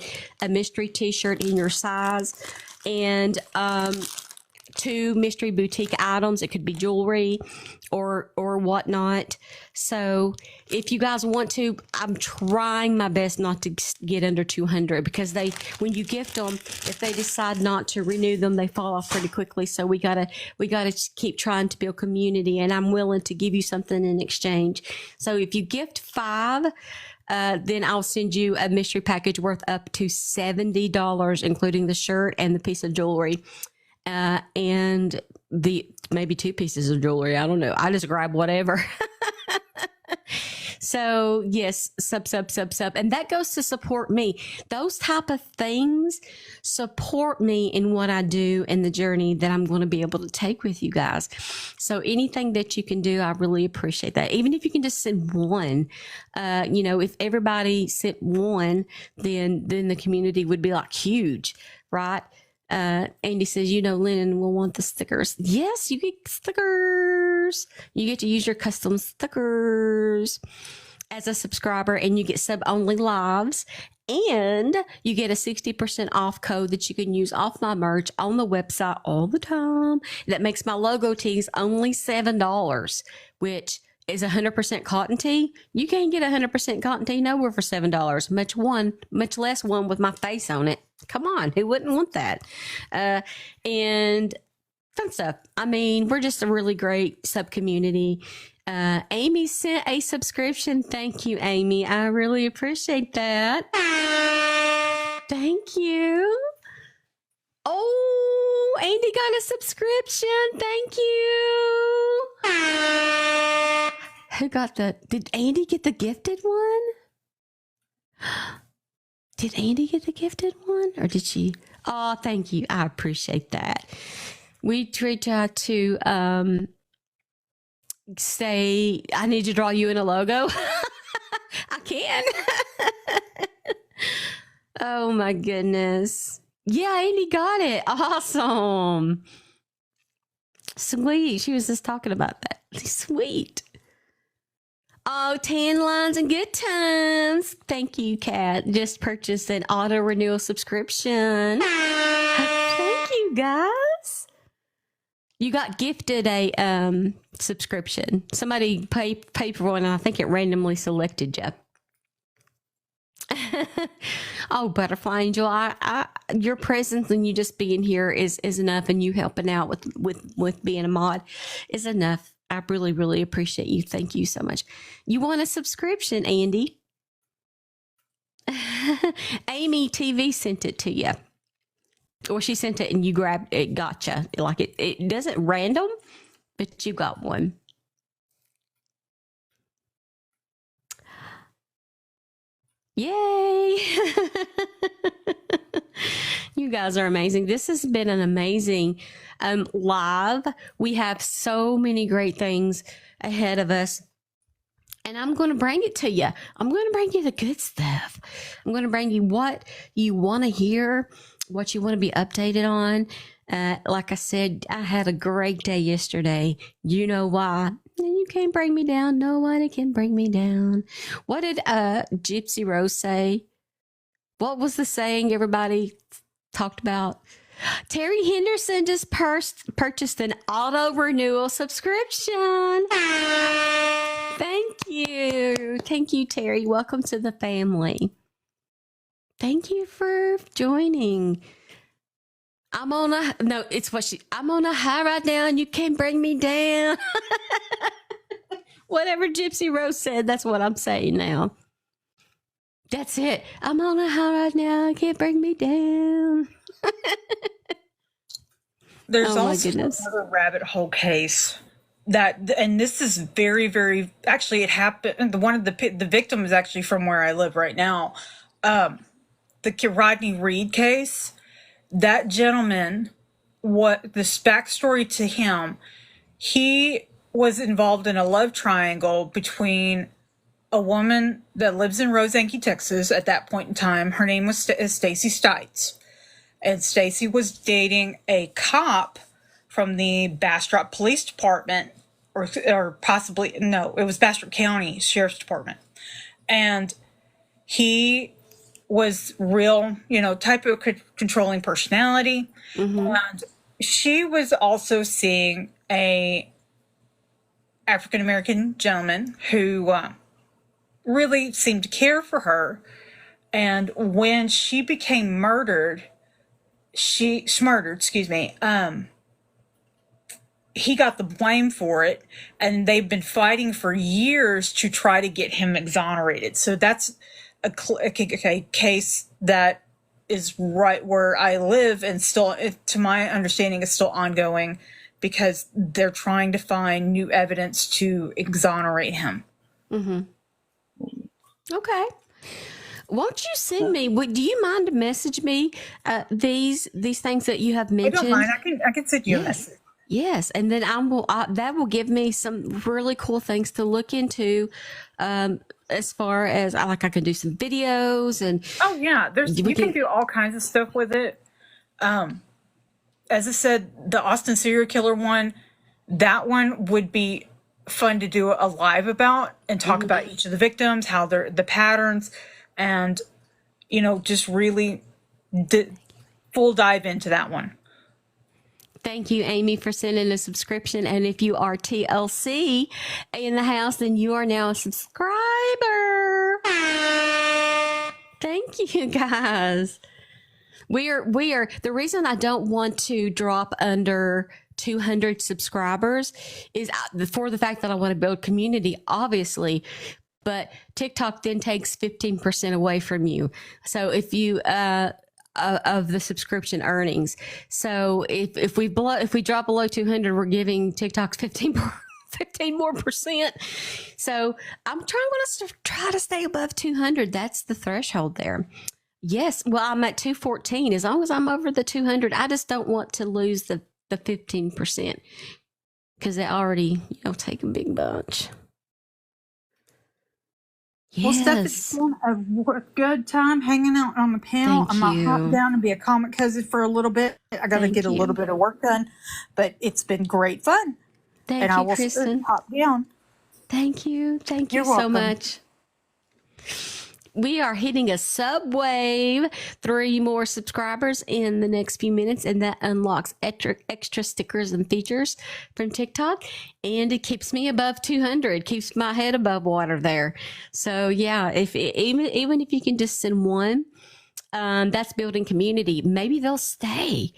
mystery t-shirt in your size, and 2 mystery boutique items. It could be jewelry or whatnot. So if you guys want to, I'm trying my best not to get under 200, because when you gift them, if they decide not to renew them, they fall off pretty quickly. So we gotta keep trying to build community, and I'm willing to give you something in exchange. So if you gift 5, then I'll send you a mystery package worth up to $70, including the shirt and the piece of jewelry. And maybe 2 pieces of jewelry. I don't know. I just grab whatever. So yes, sub. And that goes to support me. Those type of things support me in what I do and the journey that I'm going to be able to take with you guys. So anything that you can do, I really appreciate that. Even if you can just send 1, if everybody sent 1, then the community would be like huge, right? Andy says, Lennon will want the stickers. Yes, you get stickers. You get to use your custom stickers as a subscriber, and you get sub-only lives, and you get a 60% off code that you can use off my merch on the website all the time. That makes my logo tees only $7, which is 100% cotton tee. You can't get 100% cotton tee nowhere for $7, much less one with my face on it. Come on, who wouldn't want that? And fun stuff. I mean, we're just a really great sub community. Amy sent a subscription. Thank you, Amy. I really appreciate that. Thank you. Oh, Andy got a subscription. Thank you. Who got did Andy get the gifted one? Did Andy get the gifted one, or did she? Oh, thank you. I appreciate that. We try to say, I need to draw you in a logo. I can. Oh my goodness. Yeah, Amy got it. Awesome. Sweet. She was just talking about that. Sweet. Oh, tan lines and good times. Thank you, Kat. Just purchased an auto renewal subscription. Thank you, guys. You got gifted a subscription. Somebody paid for one, and I think it randomly selected you. Oh, Butterfly Angel, I your presence and you just being here is enough, and you helping out with being a mod is enough. I really, really appreciate you. Thank you so much. You want a subscription, Andy? Amy TV sent it to you. Or she sent it and you grabbed it, gotcha. Like it doesn't random, but you got one. Yay! You guys are amazing. This has been an amazing live. We have so many great things ahead of us. And I'm going to bring it to you. I'm going to bring you the good stuff. I'm going to bring you what you want to hear, what you want to be updated on. Like I said, I had a great day yesterday. You know why? You can't bring me down. Nobody can bring me down. What did Gypsy Rose say? What was the saying everybody talked about? Terry Henderson just purchased an auto renewal subscription. Thank you. Thank you, Terry. Welcome to the family. Thank you for joining. I'm on a high right now and you can't bring me down. Whatever Gypsy Rose said, that's what I'm saying now. That's it. I'm on a high right now. Can't bring me down. There's Oh, my also goodness. another rabbit hole case that, and this is very, very, actually it happened. One of the victim is actually from where I live right now. The Rodney Reed case, that gentleman, what this backstory to him, he was involved in a love triangle between a woman that lives in Rosanke, Texas at that point in time. Her name was Stacy Stites. And Stacy was dating a cop from the Bastrop Police Department, or possibly, no, it was Bastrop County Sheriff's Department. And he was real, type of controlling personality. Mm-hmm. And she was also seeing a African-American gentleman who really seemed to care for her. And when she became murdered, he got the blame for it, and they've been fighting for years to try to get him exonerated. So that's a case that is right where I live, and still, to my understanding, is still ongoing because they're trying to find new evidence to exonerate him. Mm-hmm. Okay. Won't you send me? Do you mind to message me these things that you have mentioned? I don't mind. I can send you a message. Yes, and then that will give me some really cool things to look into, as far as I can do some videos and. Oh yeah, you can do all kinds of stuff with it. As I said, the Austin serial killer one, that one would be fun to do a live about and talk about each of the victims, how the patterns. And, just really full dive into that one. Thank you, Amy, for sending a subscription. And if you are TLC in the house, then you are now a subscriber. Thank you, guys. We are. The reason I don't want to drop under 200 subscribers is for the fact that I want to build community, obviously. But TikTok then takes 15% away from you. So if you of the subscription earnings. So if we drop below 200, we're giving TikTok 15 more percent. So I'm try to stay above 200. That's the threshold there. Yes. Well, I'm at 214. As long as I'm over the 200, I just don't want to lose the 15% because they already take a big bunch. Well, Steph, it's Yes. been a good time hanging out on the panel. Thank I might hop you. down and be a comic cousin for a little bit. I got to Thank get a little you. bit of work done, but it's been great fun. And Thank I you, will Kristen. hop down. Thank you. Thank you You're so welcome. much. We are hitting a sub wave, 3 more subscribers in the next few minutes, and that unlocks extra stickers and features from TikTok, and it keeps me above 200, keeps my head above water there. So yeah, if even if you can just send one, that's building community. Maybe they'll stay.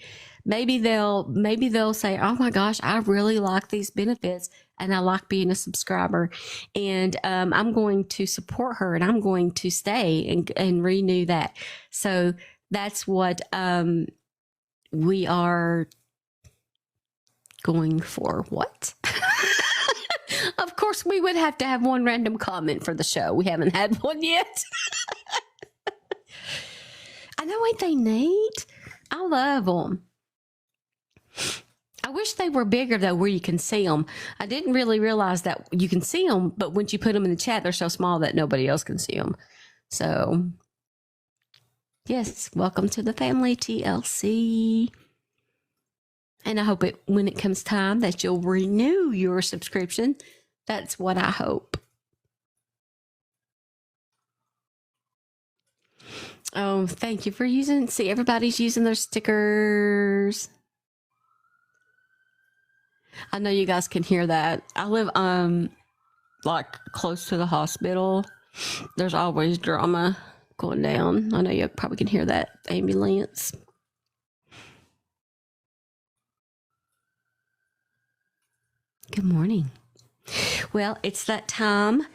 Maybe they'll say, "Oh my gosh, I really like these benefits, and I like being a subscriber, and I'm going to support her, and I'm going to stay and renew that." So that's what we are going for. What? Of course, we would have to have one random comment for the show. We haven't had one yet. I know, ain't they neat? I love them. I wish they were bigger though, where you can see them. I didn't really realize that you can see them, but once you put them in the chat, they're so small that nobody else can see them. So, yes, welcome to the family, TLC. And I hope when it comes time that you'll renew your subscription. That's what I hope. Oh, thank you for using. See, everybody's using their stickers. I know you guys can hear that. I live like close to the hospital. There's always drama going down. I know you probably can hear that ambulance. Good morning. Well, it's that time.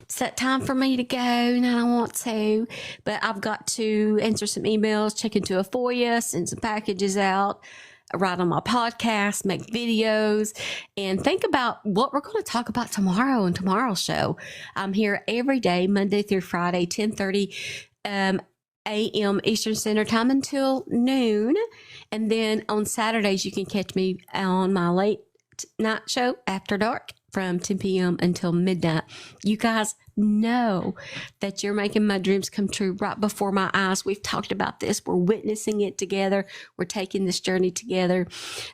It's that time for me to go, and I don't want to, but I've got to answer some emails, check into a FOIA, send some packages out, write on my podcast, make videos, and think about what we're going to talk about tomorrow in tomorrow's show. I'm here every day, Monday through Friday, 10:30 a.m. Eastern Standard Time until noon. And then on Saturdays, you can catch me on my late night show, After Dark, from 10 p.m. until midnight. You guys know that you're making my dreams come true right before my eyes. We've talked about this. We're witnessing it together. We're taking this journey together.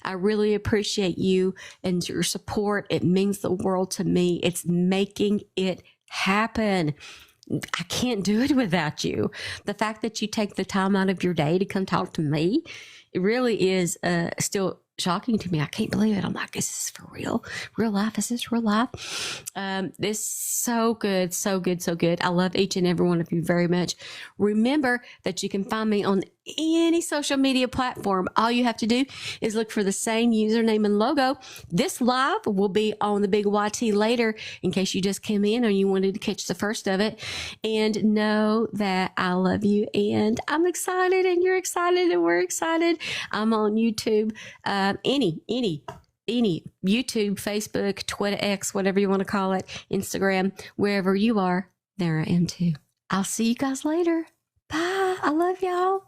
I really appreciate you and your support. It means the world to me. It's making it happen. I can't do it without you. The fact that you take the time out of your day to come talk to me, it really is still shocking to me. I can't believe it. I'm like, is this for real? Real life? Is this real life? This is so good, so good, so good. I love each and every one of you very much. Remember that you can find me on any social media platform. All you have to do is look for the same username and logo. This live will be on the Big YT later in case you just came in or you wanted to catch the first of it. And know that I love you and I'm excited and you're excited and we're excited. I'm on YouTube, any YouTube, Facebook, Twitter, X, whatever you want to call it, Instagram, wherever you are, there I am too. I'll see you guys later. Bye. I love y'all.